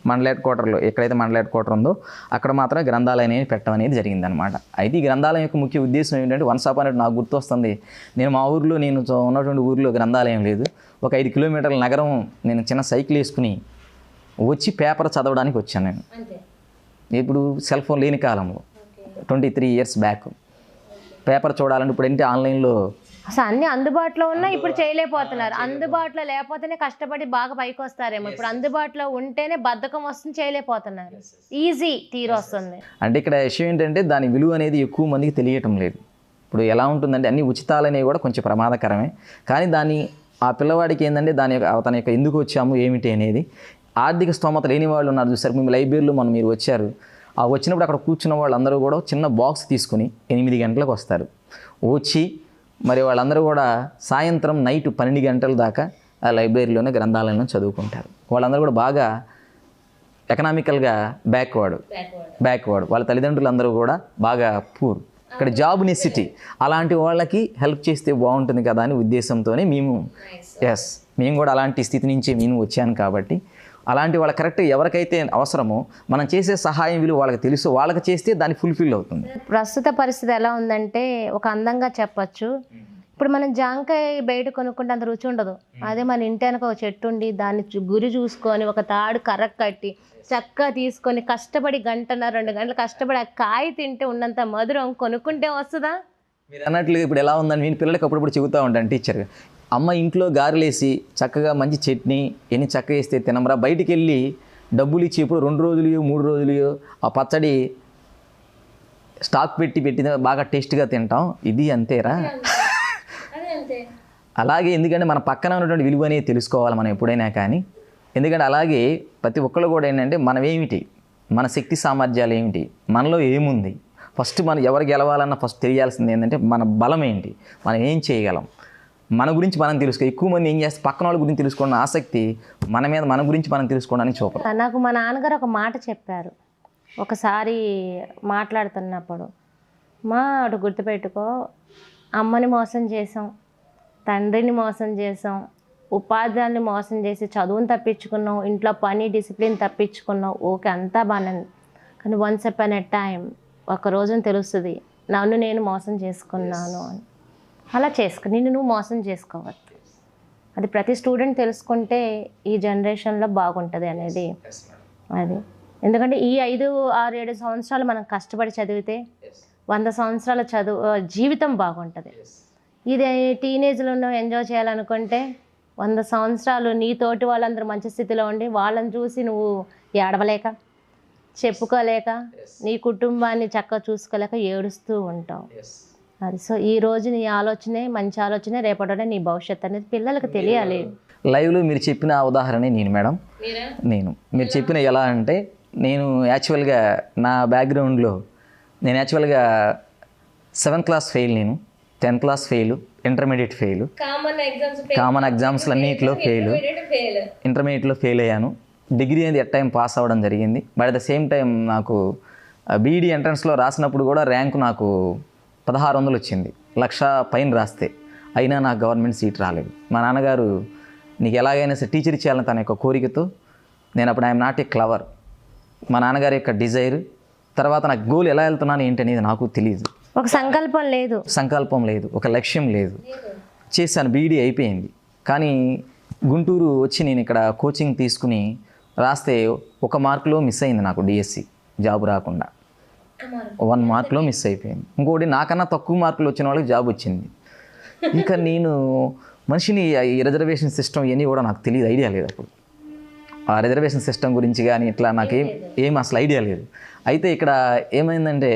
మండల హెడ్ క్వార్టర్లో ఎక్కడైతే మండల హెడ్ క్వార్టర్ ఉందో అక్కడ మాత్రమే గ్రంథాలయం అనేది పెట్టడం అనేది జరిగిందనమాట. అయితే ఈ గ్రంథాలయం యొక్క ముఖ్య ఉద్దేశం ఏంటంటే, వన్స్ అపాన్ నాకు గుర్తొస్తుంది, నేను మా ఊర్లో ఉన్నటువంటి ఊరిలో గ్రంథాలయం లేదు. ఒక 5 కిలోమీటర్ల నగరం నేను చిన్న సైకిల్ వేసుకుని వచ్చి పేపర్ చదవడానికి వచ్చాను నేను. ఇప్పుడు సెల్ ఫోన్ లేని కాలంలో 23 years బ్యాక్. పేపర్ చూడాలంటే ఇప్పుడు ఏంటి ఆన్లైన్లో అసలు అన్ని అందుబాటులో ఉన్నా ఇప్పుడు చేయలేకపోతున్నారు. అందుబాటులో లేకపోతేనే కష్టపడి బాగా పైకి వస్తారేమో. ఇప్పుడు అందుబాటులో ఉంటేనే బద్ధకం వస్తుంది, చేయలేకపోతున్నారు. ఈజీ తీరు వస్తుంది. అంటే ఇక్కడ విషయం ఏంటంటే దాని విలువ అనేది ఎక్కువ మందికి తెలియటం లేదు. ఇప్పుడు ఎలా ఉంటుందంటే అన్ని ఉచితాలనేవి కూడా కొంచెం ప్రమాదకరమే. కానీ దాన్ని ఆ పిల్లవాడికి ఏంటంటే దాని యొక్క తన యొక్క ఎందుకు వచ్చాము ఏమిటి అనేది ఆర్థిక స్తోమత లేని వాళ్ళు ఉన్నారు చూసారు. మేము లైబ్రరీలో మీరు వచ్చారు, ఆ వచ్చినప్పుడు అక్కడ కూర్చున్న వాళ్ళందరూ కూడా చిన్న బాక్స్ తీసుకుని 8 గంటలకు వస్తారు. వచ్చి మరి వాళ్ళందరూ కూడా సాయంత్రం నైట్ 12 గంటల దాకా ఆ లైబ్రరీలోనే గ్రంథాలయంలో చదువుకుంటారు. వాళ్ళందరూ కూడా బాగా ఎకనామికల్గా బ్యాక్వర్డ్ వాళ్ళ తల్లిదండ్రులందరూ కూడా బాగా పూర్. ఇక్కడ జాబ్ నెసిటీ, అలాంటి వాళ్ళకి హెల్ప్ చేస్తే బాగుంటుంది కదా అని ఉద్దేశంతోనే మేము కూడా అలాంటి స్థితి నుంచి నేను వచ్చాను. కాబట్టి అలాంటి వాళ్ళ కరెక్ట్ ఎవరికైతే అవసరమో మనం చేసే సహాయం విలువ వాళ్ళకి తెలుసు, వాళ్ళకి చేస్తే దాన్ని ఫుల్ఫిల్ అవుతుంది. ప్రస్తుత పరిస్థితి ఎలా ఉందంటే ఒక అందంగా చెప్పచ్చు, ఇప్పుడు మనం జాంకాయ బయట కొనుక్కుంటే అంత రుచి ఉండదు. అదే మన ఇంటి వెనక ఒక చెట్టు ఉండి దాన్ని గురి చూసుకొని ఒక తాడు కర్ర కట్టి చక్కగా తీసుకొని కష్టపడి 1.5-2 గంటలు కష్టపడి ఆ కాయ తింటే ఉన్నంత మధురం కొనుక్కుంటే వస్తుందా? మీరు అన్నట్లు ఇప్పుడు ఎలా ఉందని నేను పిల్లలకి అప్పుడప్పుడు చెబుతూ ఉంటాను టీచర్గా, అమ్మ ఇంట్లో గారెలేసి చక్కగా మంచి చట్నీ ఎన్ని చక్కగా వేస్తే తినమరా, బయటికి వెళ్ళి డబ్బులు ఇచ్చి ఇప్పుడు 2 రోజులు 3 రోజులు ఆ పచ్చడి స్టాక్ పెట్టి బాగా టేస్ట్గా తింటాం, ఇది అంతేరా. అలాగే ఎందుకంటే మన పక్కన ఉన్నటువంటి విలువ అనేది తెలుసుకోవాలి మనం ఎప్పుడైనా కానీ. ఎందుకంటే అలాగే ప్రతి ఒక్కళ్ళు కూడా ఏంటంటే మనం ఏమిటి, మన శక్తి సామర్థ్యాలు ఏమిటి, మనలో ఏముంది, ఫస్ట్ మనం ఎవరు గెలవాలన్నా ఫస్ట్ తెలియాల్సింది ఏంటంటే మన బలం ఏంటి, మనం ఏం చేయగలం, మన గురించి మనం తెలుసుకో. ఎక్కువ మంది ఏం చేస్తే పక్కన వాళ్ళ గురించి తెలుసుకోవడం ఆసక్తి మన గురించి మనం తెలుసుకోవడానికి చూపరు. నాకు మా నాన్నగారు ఒక మాట చెప్పారు ఒకసారి మాట్లాడుతున్నప్పుడు, అటు గుర్తుపెట్టుకో, అమ్మని మోసం చేసాం, తండ్రిని మోసం చేసాం, ఉపాధ్యాయుల్ని మోసం చేసి చదువుని తప్పించుకున్నాం, ఇంట్లో పని డిసిప్లిన్ తప్పించుకున్నాం, ఓకే అంతా బాగానే. కానీ వన్స్ అపాన్ ఎ టైం ఒక రోజున తెలుస్తుంది నన్ను నేను మోసం చేసుకున్నాను అని. అలా నిన్ను నువ్వు మోసం చేసుకోవద్దు. అది ప్రతి స్టూడెంట్ తెలుసుకుంటే ఈ జనరేషన్లో బాగుంటుంది అనేది అది. ఎందుకంటే ఈ 5, 6, 7 సంవత్సరాలు మనం కష్టపడి చదివితే 100 సంవత్సరాల జీవితం బాగుంటుంది. ఇది టీనేజ్లో ఎంజాయ్ చేయాలనుకుంటే 100 సంవత్సరాలు నీతోటి వాళ్ళందరూ మంచి స్థితిలో ఉండి వాళ్ళని చూసి నువ్వు ఏడవలేక చెప్పుకోలేక నీ కుటుంబాన్ని చక్కగా చూసుకోలేక ఏడుస్తూ ఉంటావు. అది సో ఈ రోజు నీ ఆలోచనే మంచి ఆలోచనే, రేపటి నీ భవిష్యత్తు అనేది పిల్లలకు తెలియాలి. లైవ్లో మీరు చెప్పిన ఉదాహరణ నేను మేడం, మీరు చెప్పిన ఎలా అంటే నేను యాక్చువల్గా నా బ్యాక్గ్రౌండ్లో నేను యాక్చువల్గా 7th క్లాస్ ఫెయిల్, నేను 10th class fail, intermediate fail, common ఎగ్జామ్స్లో అన్నింటిలో ఫెయిల్, ఇంటర్మీడియట్లో ఫెయిల్ అయ్యాను. డిగ్రీ అనేది ఎట్ టైం పాస్ అవ్వడం జరిగింది. But at the same time నాకు బీఈడీ ఎంట్రన్స్లో రాసినప్పుడు కూడా ర్యాంకు నాకు 1600 వచ్చింది, 1,00,000 పైన రాస్తే. అయినా నాకు గవర్నమెంట్ సీట్ రాలేదు. మా నాన్నగారు నీకు ఎలాగైనా సరే టీచర్ ఇచ్చేయాలని తన యొక్క కోరికతో, నేను అప్పుడు ఐఎమ్ నాట్ ఏ క్లవర్, మా నాన్నగారి యొక్క డిజైర్, తర్వాత నాకు గోల్ ఎలా వెళ్తున్నాను ఏంటి అనేది నాకు తెలియదు, ఒక సంకల్పం లేదు, ఒక లక్ష్యం లేదు. చేశాను, బీఈడీ అయిపోయింది. కానీ గుంటూరు వచ్చి నేను ఇక్కడ కోచింగ్ తీసుకుని రాస్తే 1 మార్కులో మిస్ అయింది నాకు డిఎస్సి జాబ్ రాకుండా. 1 మార్కులో మిస్ అయిపోయింది. ఇంకోటి నాకన్నా తక్కువ మార్కులు వచ్చిన వాళ్ళకి జాబ్ వచ్చింది. ఇంకా నేను మనిషిని ఈ రిజర్వేషన్ సిస్టమ్ ఇవన్నీ కూడా నాకు తెలియదు, ఐడియా లేదు అప్పుడు. ఆ రిజర్వేషన్ సిస్టమ్ గురించి కానీ ఇట్లా నాకేం అసలు ఐడియా లేదు. అయితే ఇక్కడ ఏమైందంటే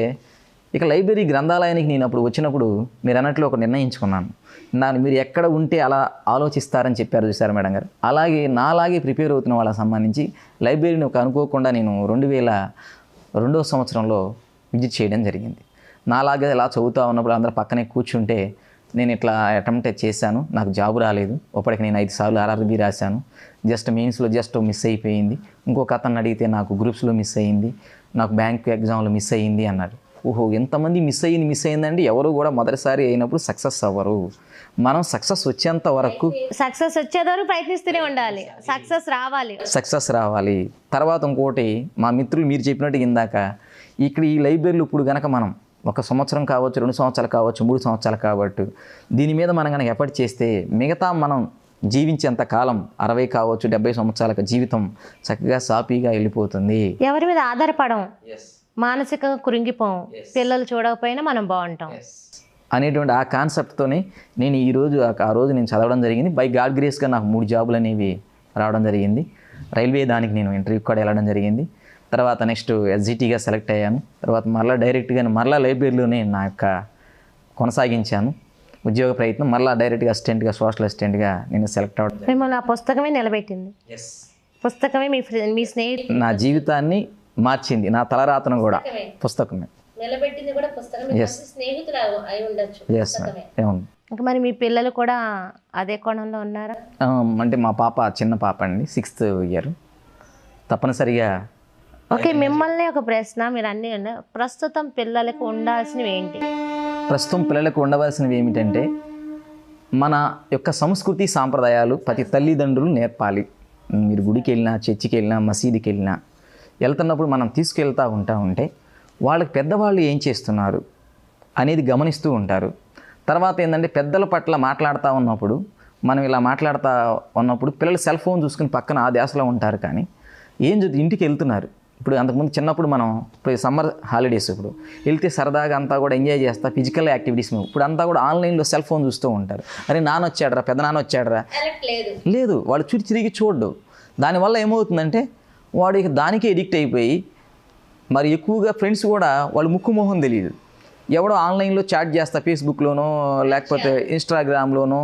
ఇక లైబ్రరీ గ్రంథాలయానికి నేను అప్పుడు వచ్చినప్పుడు మీరు అన్నట్లు ఒక నిర్ణయించుకున్నాను. మీరు ఎక్కడ ఉంటే అలా ఆలోచిస్తారని చెప్పారు చూసారు మేడం గారు. అలాగే నాలాగే ప్రిపేర్ అవుతున్న వాళ్ళకి సంబంధించి లైబ్రరీని అనుకోకుండా నేను 2002వ సంవత్సరంలో విజిట్ చేయడం జరిగింది. నాలాగే ఇలా చదువుతూ ఉన్నప్పుడు అందరూ పక్కనే కూర్చుంటే నేను ఇట్లా అటెంప్ట్ చేశాను, నాకు జాబ్ రాలేదు. అప్పటికి నేను 5 సార్లు ఆర్ఆర్బీ రాశాను, జస్ట్ మెయిన్స్లో మిస్ అయిపోయింది. ఇంకొక అతను అడిగితే నాకు గ్రూప్స్లో మిస్ అయ్యింది, నాకు బ్యాంక్ ఎగ్జామ్లో మిస్ అయ్యింది అన్నాడు. ఓహో, ఎంతమంది మిస్ అయ్యిందండి. ఎవరు కూడా మొదటిసారి అయినప్పుడు సక్సెస్ అవ్వరు. మనం సక్సెస్ వచ్చేంత వరకు ప్రయత్నిస్తూనే ఉండాలి, సక్సెస్ రావాలి. తర్వాత ఇంకోటి మా మిత్రులు మీరు చెప్పినట్టు ఇందాక ఇక్కడ ఈ లైబ్రరీలు ఇప్పుడు కనుక మనం 1 సంవత్సరం కావచ్చు, 2 సంవత్సరాలు కావచ్చు, 3 సంవత్సరాలు కావచ్చు, దీని మీద మనం కనుక ఎఫర్ట్ చేస్తే మిగతా మనం జీవించేంత కాలం 60 కావచ్చు 70 సంవత్సరాల జీవితం చక్కగా సాఫీగా వెళ్ళిపోతుంది. ఎవరి మీద ఆధారపడం, మానసికంగా కృంగిపోం, పిల్లలు చూడకపోయినా మనం బాగుంటాం. అనేటువంటి ఆ కాన్సెప్ట్తోనే నేను ఈరోజు ఆ రోజు నేను చదవడం జరిగింది. బై గాడ్ గ్రేస్గా నాకు 3 జాబులు అనేవి రావడం జరిగింది. రైల్వే దానికి నేను ఇంటర్వ్యూకి కూడా వెళ్ళడం జరిగింది. తర్వాత నెక్స్ట్ ఎస్జిటిగా సెలెక్ట్ అయ్యాను. తర్వాత మరలా డైరెక్ట్గా మరలా లైబ్రరీలోనే నా యొక్క కొనసాగించాను ఉద్యోగ ప్రయత్నం. మరలా డైరెక్ట్గా అసిస్టెంట్గా, సోషల్ అసిస్టెంట్గా నేను సెలెక్ట్ అవ్వడం. మిమ్మల్ని ఆ పుస్తకమే నిలబెట్టింది. పుస్తకమే మీ స్నేహితుడు నా జీవితాన్ని మార్చింది, నా తలరాతను కూడా పుస్తకమే నిలబెట్టింది కూడా పుస్తకమే. స్నేహితులు అయి ఉండొచ్చు. ఎస్ అవును. ఇంకా మరి మీ పిల్లలు కూడా అదే కోణంలో ఉన్నారా? అంటే మా పాప చిన్న పాప అండి, 6th ఇయర్. తప్పనిసరిగా ఓకే, మిమ్మల్ని ఒక ప్రశ్న, మీరు అన్నీ ప్రస్తుతం పిల్లలకు ఉండాల్సినవి ఏంటి? ప్రస్తుతం పిల్లలకు ఉండవలసినవి ఏమిటంటే మన యొక్క సంస్కృతి సాంప్రదాయాలు ప్రతి తల్లిదండ్రులు నేర్పాలి. మీరు గుడికి వెళ్ళినా, చర్చికి వెళ్ళినా, మసీదుకి వెళ్ళినా వెళ్తున్నప్పుడు మనం తీసుకెళ్తూ ఉంటే వాళ్ళకి పెద్దవాళ్ళు ఏం చేస్తున్నారు అనేది గమనిస్తూ ఉంటారు. తర్వాత ఏంటంటే పెద్దల పట్ల మాట్లాడుతూ ఉన్నప్పుడు, మనం ఇలా మాట్లాడుతూ ఉన్నప్పుడు పిల్లలు సెల్ ఫోన్ చూసుకుని పక్కన ఆ ధ్యాసలో ఉంటారు. కానీ ఇంటికి వెళ్తున్నారు. ఇప్పుడు అంతకుముందు చిన్నప్పుడు మనం ఇప్పుడు సమ్మర్ హాలిడేస్ ఇప్పుడు వెళ్తే సరదాగా అంతా కూడా ఎంజాయ్ చేస్తా, ఫిజికల్ యాక్టివిటీస్ ఇప్పుడు అంతా కూడా ఆన్లైన్లో సెల్ ఫోన్ చూస్తూ ఉంటారు. అరే నాన్న వచ్చాడరా, పెద్ద నాన్న వచ్చాడరా, లేదు వాళ్ళు తిరిగి చూడడు. దానివల్ల ఏమవుతుందంటే వాడు ఇక దానికే ఎడిక్ట్ అయిపోయి, మరి ఎక్కువగా ఫ్రెండ్స్ కూడా వాళ్ళు ముక్కు మొహం తెలియదు. ఎవడో ఆన్లైన్లో చాట్ చేస్తా, ఫేస్బుక్లోనో లేకపోతే ఇన్స్టాగ్రామ్లోనో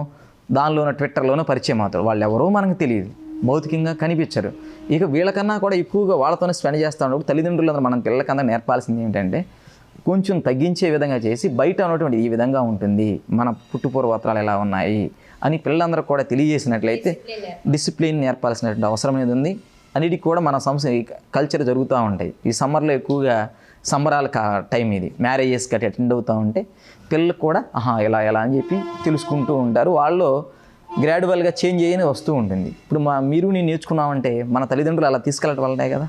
దానిలోనో ట్విట్టర్లోనో పరిచయం అవుతారు. వాళ్ళు ఎవరో మనకు తెలియదు, భౌతికంగా కనిపించరు. ఇక వీళ్ళకన్నా కూడా ఎక్కువగా వాళ్ళతోనే స్పెండ్ చేస్తూ ఉన్నప్పుడు తల్లిదండ్రులందరూ మనం పిల్లలకన్నా నేర్పాల్సింది ఏంటంటే కొంచెం తగ్గించే విధంగా చేసి బయట ఉన్నటువంటి ఈ విధంగా ఉంటుంది, మన పుట్టుపూర్వత్రాలు ఎలా ఉన్నాయి అని పిల్లలందరూ కూడా తెలియజేసినట్లయితే డిసిప్లిన్ నేర్పాల్సినటువంటి అవసరం అనేది ఉంది. అన్నిటికి కూడా మన కల్చర్ జరుగుతూ ఉంటాయి. ఈ సమ్మర్లో ఎక్కువగా సంబరాల టైం ఇది, మ్యారేజెస్ గట్టి అటెండ్ అవుతూ ఉంటే పిల్లలకు కూడా ఎలా అని చెప్పి తెలుసుకుంటూ ఉంటారు. వాళ్ళు గ్రాడ్యువల్గా చేంజ్ అయ్యి వస్తూ ఉంటుంది. ఇప్పుడు మీరు నేను నేర్చుకున్నామంటే మన తల్లిదండ్రులు అలా తీసుకెళ్ళటం వల్లనే కదా,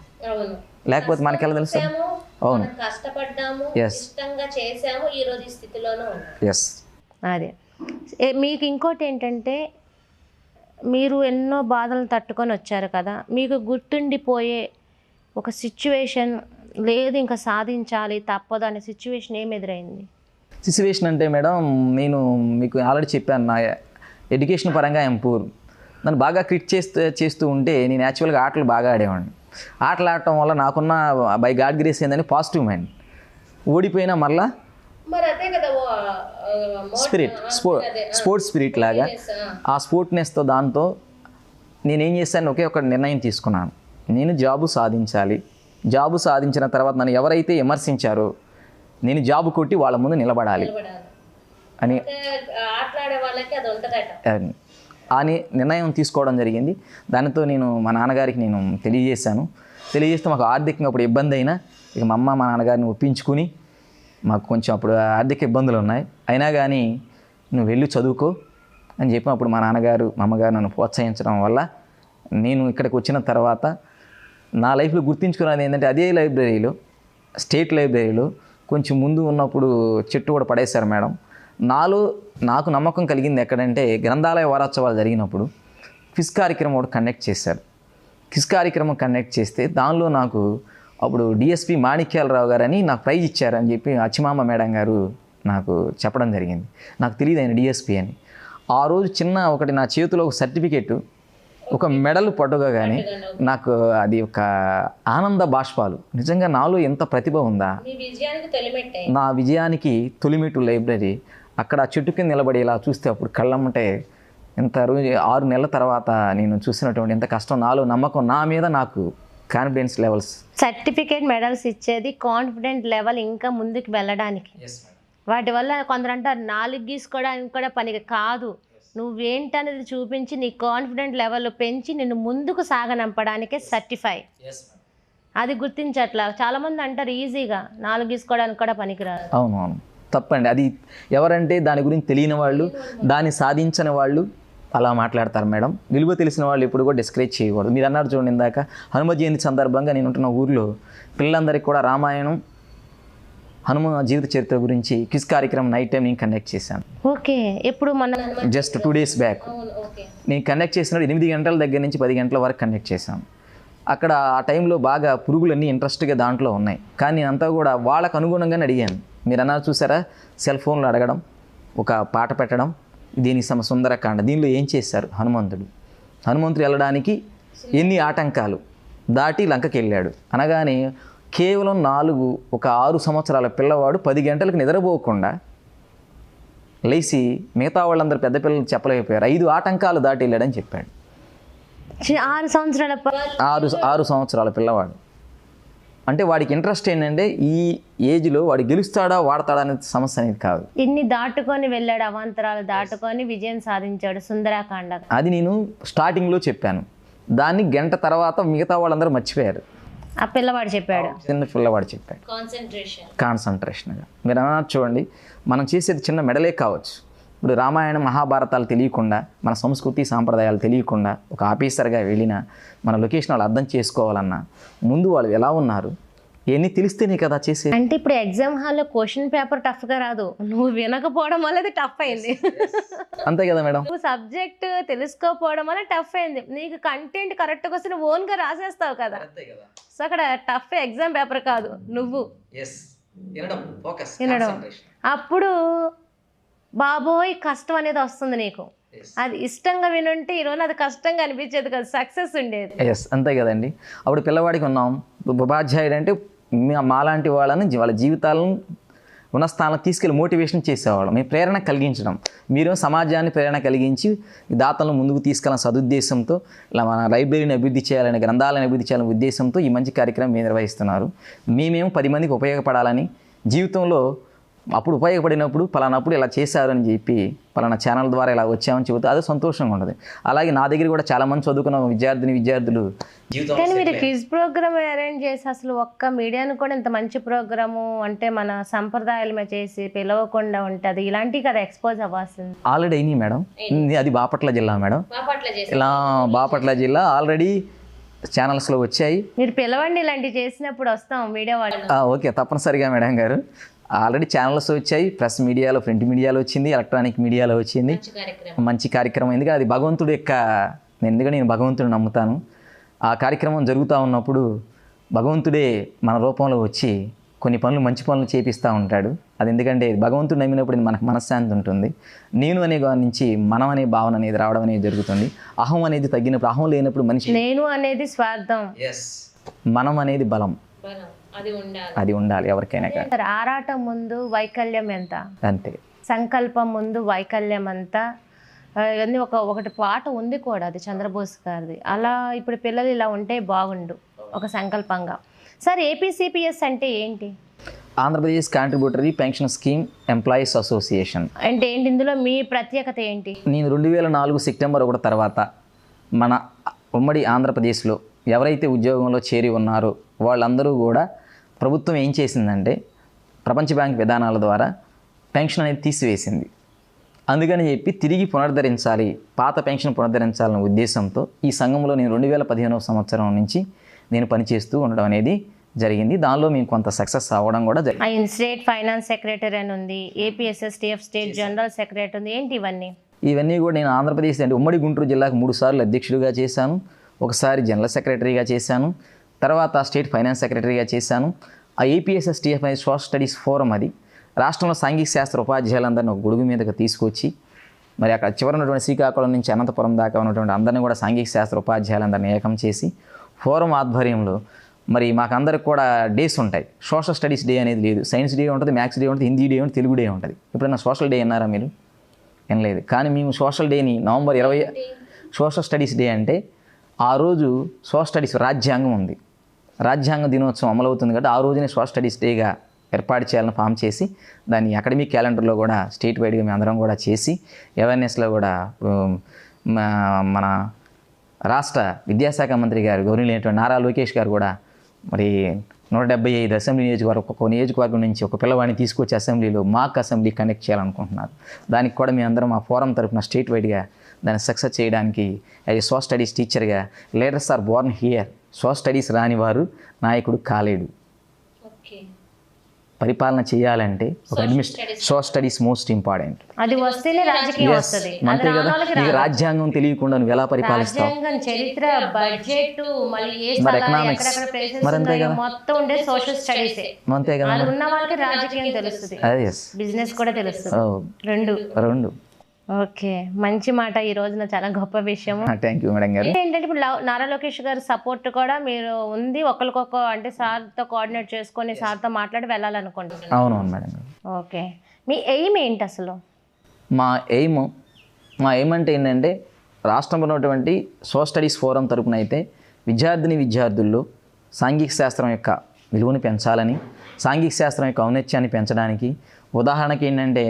లేకపోతే మనకెలా తెలుసు? అవును, కష్టపడ్డాము, ఇష్టంగా చేసాము, ఈ రోజు ఈ స్థితిలోనే ఉన్నాం. ఎస్, అదే. మీకు ఇంకోటి ఏంటంటే మీరు ఎన్నో బాధలను తట్టుకొని వచ్చారు కదా, మీకు గుర్తుండిపోయే ఒక సిచ్యువేషన్, లేదు ఇంకా సాధించాలి తప్పదు అనే సిచ్యువేషన్ ఏమి ఎదురైంది? సిచ్యువేషన్ అంటే మేడం, నేను మీకు ఆల్రెడీ చెప్పాను, నా ఎడ్యుకేషన్ పరంగా ఐఎమ్ పూర్. నన్ను బాగా క్రిట్ చేస్తూ ఉంటే నేను యాక్చువల్గా ఆటలు బాగా ఆడేవాడిని. ఆటలు ఆడటం వల్ల నాకున్న బై గాడ్ గ్రేస్ ఏందని పాజిటివ్ మైండ్. ఓడిపోయినా మళ్ళా స్పిరిట్, స్పోర్ట్స్ స్పిరిట్ లాగా ఆ స్పోర్ట్నెస్తో దాంతో నేనేం చేశాను, ఒకే ఒక నిర్ణయం తీసుకున్నాను. నేను జాబు సాధించాలి. జాబు సాధించిన తర్వాత నన్ను ఎవరైతే విమర్శించారో నేను జాబు కొట్టి వాళ్ళ ముందు నిలబడాలి అని అని నిర్ణయం తీసుకోవడం జరిగింది. దానితో నేను మా నాన్నగారికి నేను తెలియజేస్తే మాకు ఆర్థికంగా అప్పుడు ఇబ్బంది అయినా ఇక మా అమ్మ మా నాన్నగారిని ఒప్పించుకుని, మాకు కొంచెం అప్పుడు ఆర్థిక ఇబ్బందులు ఉన్నాయి, అయినా కానీ నువ్వు వెళ్ళి చదువుకో అని చెప్పి అప్పుడు మా నాన్నగారు మా అమ్మగారు నన్ను ప్రోత్సహించడం వల్ల నేను ఇక్కడికి వచ్చిన తర్వాత నా లైఫ్లో గుర్తించుకున్నది ఏంటంటే అదే లైబ్రరీలో, స్టేట్ లైబ్రరీలో కొంచెం ముందు ఉన్నప్పుడు చెట్టు కూడా పడేశారు మేడం. నాకు నమ్మకం కలిగింది ఎక్కడంటే గ్రంథాలయ వారోత్సవాలు జరిగినప్పుడు క్విజ్ కార్యక్రమం ఒకటి కండక్ట్ చేశారు. క్విజ్ కార్యక్రమం కండక్ట్ చేస్తే దానిలో నాకు అప్పుడు డిఎస్పి మాణిక్యాలరావు గారని నాకు ప్రైజ్ ఇచ్చారని చెప్పి అచ్చిమామ మేడం గారు నాకు చెప్పడం జరిగింది. నాకు తెలియదు ఆయన డిఎస్పి అని. ఆ రోజు ఒకటి నా చేతిలో ఒక సర్టిఫికేట్, ఒక మెడల్ పట్టుకోగానే నాకు అది ఒక ఆనంద బాష్పాలు. నిజంగా నాలో ఎంత ప్రతిభ ఉందా, నా విజయానికి తొలిమెట్టు లైబ్రరీ. అక్కడ చెట్టు కింద నిలబడి ఇలా చూస్తే అప్పుడు కళ్ళమ్మంటే ఎంత 6 నెలల తర్వాత నేను చూసినటువంటి ఎంత కష్టం, నాలో నమ్మకం, నా మీద నాకు కాన్ఫిడెన్స్ లెవెల్స్. సర్టిఫికేట్ మెడల్స్ ఇచ్చేది కాన్ఫిడెంట్ లెవెల్ ఇంకా ముందుకు వెళ్ళడానికి. వాటి వల్ల కొందరు అంటారు 4 గీసుకోవడానికి కూడా పనికి కాదు, నువ్వేంటనేది చూపించి నీ కాన్ఫిడెంట్ లెవెల్ పెంచి నిన్ను ముందుకు సాగనంపడానికే సర్టిఫై. అది గుర్తించట్లా చాలామంది అంటారు ఈజీగా 4 గీసుకోవడానికి కూడా పనికిరాదు. అవును, తప్పండి. అది ఎవరంటే దాని గురించి తెలియని వాళ్ళు, దాన్ని సాధించని వాళ్ళు అలా మాట్లాడతారు మేడం. విలువ తెలిసిన వాళ్ళు ఎప్పుడు కూడా డిస్కరేజ్ చేయకూడదు. మీరు అన్నారు చూడండి ఇందాక, హనుమ జయంతి సందర్భంగా నేను ఉంటున్న ఊర్లో పిల్లలందరికీ కూడా రామాయణం, హనుమ జీవిత చరిత్ర గురించి క్విజ్ కార్యక్రమం నైట్ టైం నేను కండక్ట్ చేశాను. ఓకే, ఎప్పుడు జస్ట్ 2 days బ్యాక్ నేను కండక్ట్ చేసినప్పుడు 8 గంటల దగ్గర నుంచి 10 గంటల వరకు కండక్ట్ చేశాను. అక్కడ ఆ టైంలో బాగా పురుగులన్నీ ఇంట్రెస్ట్గా దాంట్లో ఉన్నాయి. కానీ నేనంతా కూడా వాళ్ళకు అనుగుణంగానే అడిగాను. మీరు అన్నారు చూసారా, సెల్ ఫోన్లు అడగడం, ఒక పాట పెట్టడం, దీనికి సుందరకాండ. దీనిలో ఏం చేశారు? హనుమంతుడు వెళ్ళడానికి ఎన్ని ఆటంకాలు దాటి లంకకి వెళ్ళాడు అనగానే కేవలం 6 సంవత్సరాల పిల్లవాడు 10 గంటలకు నిద్రపోకుండా లేచి మిగతా వాళ్ళందరూ పెద్ద పిల్లలు చెప్పలేకపోయారు. 5 ఆటంకాలు దాటి వెళ్ళాడని చెప్పాడు. 6 సంవత్సరాల 6 సంవత్సరాల పిల్లవాడు. అంటే వాడికి ఇంట్రెస్ట్ ఏంటంటే ఈ ఏజ్లో వాడు గెలుస్తాడా వాడతాడా అనేది సమస్య అనేది కాదు. ఇన్ని దాటుకొని వెళ్ళాడు, అవాంతరాలు దాటుకొని విజయం సాధించాడు సుందరాకాండ. అది నేను స్టార్టింగ్లో చెప్పాను. దాన్ని గంట తర్వాత మిగతా వాళ్ళందరూ మర్చిపోయారు. ఆ పిల్లవాడు చెప్పాడు, చిన్న పిల్లవాడు చెప్పాడు. కాన్సన్ట్రేషన్గా మీరు అన్నారు చూడండి, మనం చేసేది చిన్న మెడలే కావచ్చు. ఇప్పుడు రామాయణం మహాభారతాలు తెలియకుండా, మన సంస్కృతి సాంప్రదాయాలు తెలియకుండా ఒక ఆఫీసర్గా వెళ్ళినా మన లొకేషన్ వాళ్ళు అర్థం చేసుకోవాలన్నా ముందు వాళ్ళు ఎలా ఉన్నారు ఇవన్నీ తెలిస్తేనే కదా చేసేది. అంటే ఇప్పుడు ఎగ్జామ్ హాల్లో క్వశ్చన్ పేపర్ టఫ్గా రాదు, నువ్వు వినకపోవడం వల్ల అది టఫ్ అయింది. అంతే కదా మేడం. నువ్వు సబ్జెక్ట్ తెలుసుకోకపోవడం వల్ల టఫ్ అయింది. నీకు కంటెంట్ కరెక్ట్గా వస్తే నువ్వు ఓన్గా రాసేస్తావు కదా. సో అక్కడ టఫ్ ఎగ్జామ్ పేపర్ కాదు, నువ్వు వినడం. అప్పుడు బాబోయ్ కష్టం అనేది వస్తుంది నీకు. అది ఇష్టంగా వినుంటే ఈరోజు అది కష్టంగా అనిపించేది కదా, సక్సెస్ ఉండేది. ఎస్ అంతే కదండి. అప్పుడు పిల్లవాడికి ఉన్నాం. ఉపాధ్యాయుడు అంటే మాలాంటి వాళ్ళని వాళ్ళ జీవితాలను ఉన్న స్థానం తీసుకెళ్ళి మోటివేషన్ చేసేవాళ్ళం. మీ ప్రేరణ కలిగించడం, మీరు సమాజాన్ని ప్రేరణ కలిగించి దాతలను ముందుకు తీసుకెళ్ళిన సదుద్దేశంతో ఇలా మన లైబ్రరీని అభివృద్ధి చేయాలని, గ్రంథాలను అభివృద్ధి చేయాలనే ఉద్దేశంతో ఈ మంచి కార్యక్రమం మీరు నిర్వహిస్తున్నారు. మేమేమో 10 మందికి ఉపయోగపడాలని, జీవితంలో అప్పుడు ఉపయోగపడినప్పుడు పలానప్పుడు ఇలా చేశారు అని చెప్పి పలానా ఛానల్ ద్వారా ఇలా వచ్చామని చెబుతే అదే సంతోషంగా ఉంటుంది. అలాగే నా దగ్గర కూడా చాలామంది చదువుకున్న విద్యార్థులు కానీ మీరు క్విజ్ ప్రోగ్రామ్ అరేంజ్ చేసి అసలు ఒక్క మీడియాను కూడా ఇంత మంచి ప్రోగ్రాము అంటే మన సంప్రదాయాల మీద చేసి పిలవకుండా ఉంటుంది, ఇలాంటివి కదా ఎక్స్పోజ్ అవ్వాల్సింది. ఆల్రెడీ అయినాయి మేడం. అది బాపట్ల జిల్లా మేడం. ఇలా బాపట్ల జిల్లా ఆల్రెడీ ఛానల్స్లో వచ్చాయి. మీరు పిలవండి, ఇలాంటివి చేసినప్పుడు వస్తాం మీడియా వాళ్ళు. ఓకే తప్పనిసరిగా మేడం గారు. ఆల్రెడీ ఛానల్స్ వచ్చాయి, ప్రెస్ మీడియాలో, ప్రింట్ మీడియాలో వచ్చింది, ఎలక్ట్రానిక్ మీడియాలో వచ్చింది. మంచి కార్యక్రమం. ఎందుకంటే అది భగవంతుడు యొక్క, ఎందుకంటే నేను భగవంతుడిని నమ్ముతాను. ఆ కార్యక్రమం జరుగుతూ ఉన్నప్పుడు భగవంతుడే మన రూపంలో వచ్చి కొన్ని పనులు, మంచి పనులు చేపిస్తూ ఉంటాడు. అది ఎందుకంటే భగవంతుడు నమ్మినప్పుడు మనకు మనశ్శాంతి ఉంటుంది. నేను అనే దాని నుంచి మనం అనే భావన అనేది రావడం అనేది జరుగుతుంది. అహం అనేది తగ్గినప్పుడు, అహం లేనప్పుడు మనిషి, నేను అనేది స్వార్థం, మనం అనేది బలం, అది ఉండాలి ఎవరికైనా. ఆరాటం ముందు వైకల్యం ఎంత, అంతే. సంకల్పం ముందు వైకల్యం అంతా. ఇవన్నీ ఒకటి పాట ఉంది కూడా, అది చంద్రబోస్ గారిది. అలా ఇప్పుడు పిల్లలు ఇలా ఉంటే బాగుండు ఒక సంకల్పంగా. సార్ ఏపీసీపీఎస్ అంటే ఏంటి? Andhra Pradesh contributory pension scheme employees association అంటే ఏంటి, ఇందులో మీ ప్రత్యేకత ఏంటి? నేను 2004 సెప్టెంబర్ 1 తర్వాత మన ఉమ్మడి ఆంధ్రప్రదేశ్లో ఎవరైతే ఉద్యోగంలో చేరి ఉన్నారో వాళ్ళందరూ కూడా ప్రభుత్వం ఏం చేసిందంటే ప్రపంచ బ్యాంక్ విధానాల ద్వారా పెన్షన్ అనేది తీసివేసింది. అందుకని చెప్పి తిరిగి పునరుద్ధరించాలి, పాత పెన్షన్ పునరుద్ధరించాలనే ఉద్దేశంతో ఈ సంఘంలో నేను 2015వ సంవత్సరం నుంచి నేను పనిచేస్తూ ఉండడం అనేది జరిగింది. దానిలో మేము కొంత సక్సెస్ అవ్వడం కూడా జరిగింది. స్టేట్ ఫైనాన్స్ సెక్రటరీ అని ఉంది, ఏపీఎస్ఎస్టీఎఫ్ స్టేట్ జనరల్ సెక్రటరీ ఉంది. ఏంటి ఇవన్నీ కూడా నేను ఆంధ్రప్రదేశ్ అంటే ఉమ్మడి గుంటూరు జిల్లాకు 3 సార్లు అధ్యక్షుడిగా చేశాను, ఒకసారి జనరల్ సెక్రటరీగా చేశాను, తర్వాత స్టేట్ ఫైనాన్స్ సెక్రటరీగా చేశాను. ఆ ఏపీఎస్ఎస్టీఎఫ్ అనేది సోషల్ స్టడీస్ ఫోరం, అది రాష్ట్రంలో సాంఘిక శాస్త్ర ఉపాధ్యాయులందరినీ ఒక గొడుగు మీదకి తీసుకొచ్చి మరి అక్కడ చివరి ఉన్నటువంటి శ్రీకాకుళం నుంచి అనంతపురం దాకా ఉన్నటువంటి అందరినీ కూడా సాంఘిక శాస్త్ర ఉపాధ్యాయులందరినీ ఏకం చేసి ఫోరం ఆధ్వర్యంలో మరి మాకందరికి కూడా డేస్ ఉంటాయి. సోషల్ స్టడీస్ డే అనేది లేదు, సైన్స్ డే ఉంటుంది, మ్యాథ్స్ డే ఉంటుంది, హిందీ డే ఉంటుంది, తెలుగు డే ఉంటుంది. ఎప్పుడైనా సోషల్ డే అన్నారా మీరు? ఏం లేదు. కానీ మేము సోషల్ డేని నవంబర్ 20 సోషల్ స్టడీస్ డే అంటే ఆ రోజు సోషల్ స్టడీస్ రాజ్యాంగం ఉంది, రాజ్యాంగ దినోత్సవం అమలవుతుంది కాబట్టి ఆ రోజునే సోషల్ స్టడీస్ డేగా ఏర్పాటు చేయాలని ఫామ్ చేసి దాన్ని అకాడమిక్ క్యాలెండర్లో కూడా స్టేట్ వైడ్గా మేము అందరం కూడా చేసి అవేర్నెస్లో కూడా మన రాష్ట్ర విద్యాశాఖ మంత్రి గారు గౌరవనీయులైనటువంటి నారా లోకేష్ గారు కూడా మరి 175 అసెంబ్లీ నియోజకవర్గం, ఒక్కొక్క నియోజకవర్గం నుంచి ఒక పిల్లవాడిని తీసుకొచ్చి అసెంబ్లీలో మాక్ అసెంబ్లీ కండక్ట్ చేయాలనుకుంటున్నారు. దానికి కూడా మేము అందరం ఆ ఫోరం తరఫున స్టేట్ వైడ్గా దాన్ని సక్సెస్ చేయడానికి యాజ్ సోషల్ స్టడీస్ టీచర్గా leaders are born here, social studies రాని వారు నాయకుడు కాలేడు. పరిపాలన చేయాలంటే ఒక సోషల్ స్టడీస్ మోస్ట్ ఇంపార్టెంట్. అది వస్తేనే రాజకీయం వస్తుంది. అంతే కదా, నీకు రాజ్యాంగం తెలియకుండా నువ్వు ఎలా పరిపాలిస్తావు? రాజ్యాంగం, చరిత్ర, బడ్జెట్, మళ్ళీ ఏ మరి స్థలాలు, ఎకనామిక్స్, ఎక్కడెక్కడ ప్లేసెస్ మరి అంతే ఉన్నాయో కదా, మొత్తం ఉండే సోషల్ స్టడీసే. అంతే కదా, అది ఉన్న వాళ్ళకి రాజకీయం తెలుస్తుంది, అదే ఎస్, బిజినెస్ కూడా తెలుస్తుంది, రెండు. ఓకే, మంచి మాట. ఈ రోజున చాలా గొప్ప విషయం. థ్యాంక్ యూ మేడం గారు. ఏంటంటే ఇప్పుడు నారా లోకేష్ గారి సపోర్ట్ కూడా మీరు ఉంది, ఒకరికొక అంటే సార్తో కోఆర్డినేట్ చేసుకొని సార్తో మాట్లాడి వెళ్ళాలనుకుంటున్నాను. అవునవును మేడం గారు. ఓకే, మీ ఎయిమ్ ఏంటి అసలు? మా ఎయిమ్ అంటే ఏంటంటే రాష్ట్రంలో ఉన్నటువంటి సోషల్ స్టడీస్ ఫోరం తరపున అయితే విద్యార్థుల్లో సాంఘిక శాస్త్రం యొక్క విలువను పెంచాలని, సాంఘిక శాస్త్రం యొక్క ఔన్నత్యాన్ని పెంచడానికి, ఉదాహరణకి ఏంటంటే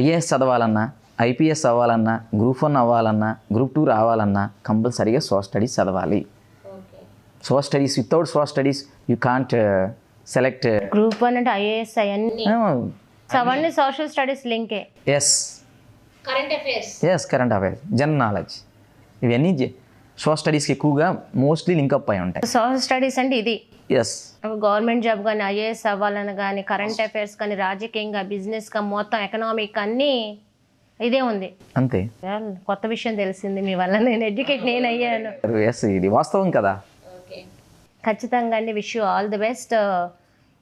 ఐఏఎస్ చదవాలన్నా, ఐపీఎస్ అవ్వాలన్నా, గ్రూప్ 1 అవ్వాలన్నా, గ్రూప్ 2 రావాలన్నా కంపల్సరీగా సోషల్ స్టడీస్ చదవాలి. Social studies, without social studies you can't select. Group 1 అంటే ఐఏఎస్ అవన్నీ సోషల్ స్టడీస్ లింకే. Yes, current affairs, general knowledge, ఇవన్నీ సోషల్ స్టడీస్కి ఎక్కువగా మోస్ట్లీ లింకప్ అయి ఉంటాయి. సోషల్ స్టడీస్ అంటే ఇది. ఎస్, గవర్నమెంట్ జాబ్ కానీ, ఐఏఎస్ అవ్వాలని కానీ, కరెంట్ అఫైర్స్ కానీ, రాజకీయంగా, బిజినెస్గా, మొత్తం ఎకనామిక్ అన్నీ ఇదే ఉంది. అంతే. కొత్త విషయం తెలిసింది మీ వల్ల, నేను నేను అయ్యాను. ఎస్, ఇది వాస్తవం కదా. ఖచ్చితంగా అండి, wish you all the best.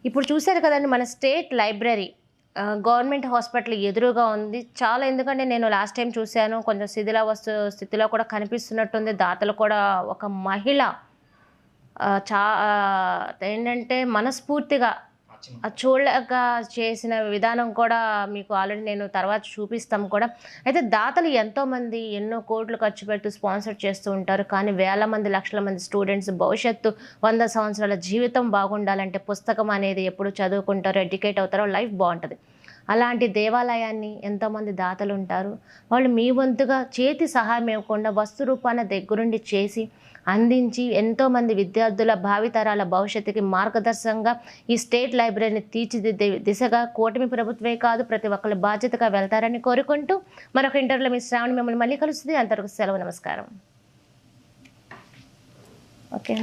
ఇప్పుడు చూశారు కదండి, మన స్టేట్ లైబ్రరీ గవర్నమెంట్ హాస్పిటల్ ఎదురుగా ఉంది. చాలా, ఎందుకంటే నేను లాస్ట్ టైం చూశాను, కొంచెం స్థితిలో కూడా కనిపిస్తున్నట్టుంది. దాతలు కూడా ఒక మహిళ ఏంటంటే మనస్ఫూర్తిగా చూడలేక చేసిన విధానం కూడా మీకు ఆల్రెడీ నేను తర్వాత చూపిస్తాం కూడా. అయితే దాతలు ఎంతోమంది ఎన్నో కోట్లు ఖర్చు పెడుతూ స్పాన్సర్ చేస్తూ ఉంటారు. కానీ వేల మంది, లక్షల మంది స్టూడెంట్స్ భవిష్యత్తు 100 సంవత్సరాల జీవితం బాగుండాలంటే పుస్తకం అనేది ఎప్పుడు చదువుకుంటారో, ఎడ్యుకేట్ అవుతారో, లైఫ్ బాగుంటుంది. అలాంటి దేవాలయాన్ని ఎంతోమంది దాతలు ఉంటారు. వాళ్ళు మీ వంతుగా చేతి సహాయం ఇవ్వకుండా వస్తు రూపాన దగ్గరుండి చేసి అందించి ఎంతోమంది విద్యార్థుల భావితరాల భవిష్యత్తుకి మార్గదర్శకంగా ఈ స్టేట్ లైబ్రరీని తీర్చిదిద్దే దిశగా కూటమి ప్రభుత్వమే కాదు ప్రతి ఒక్కరి బాధ్యతగా వెళ్తారని కోరుకుంటూ మరొక ఇంటర్వ్యూలో మీ శ్రావణి మిమ్మల్ని మళ్ళీ కలుస్తుంది. అంతవరకు సెలవు, నమస్కారం. ఓకే.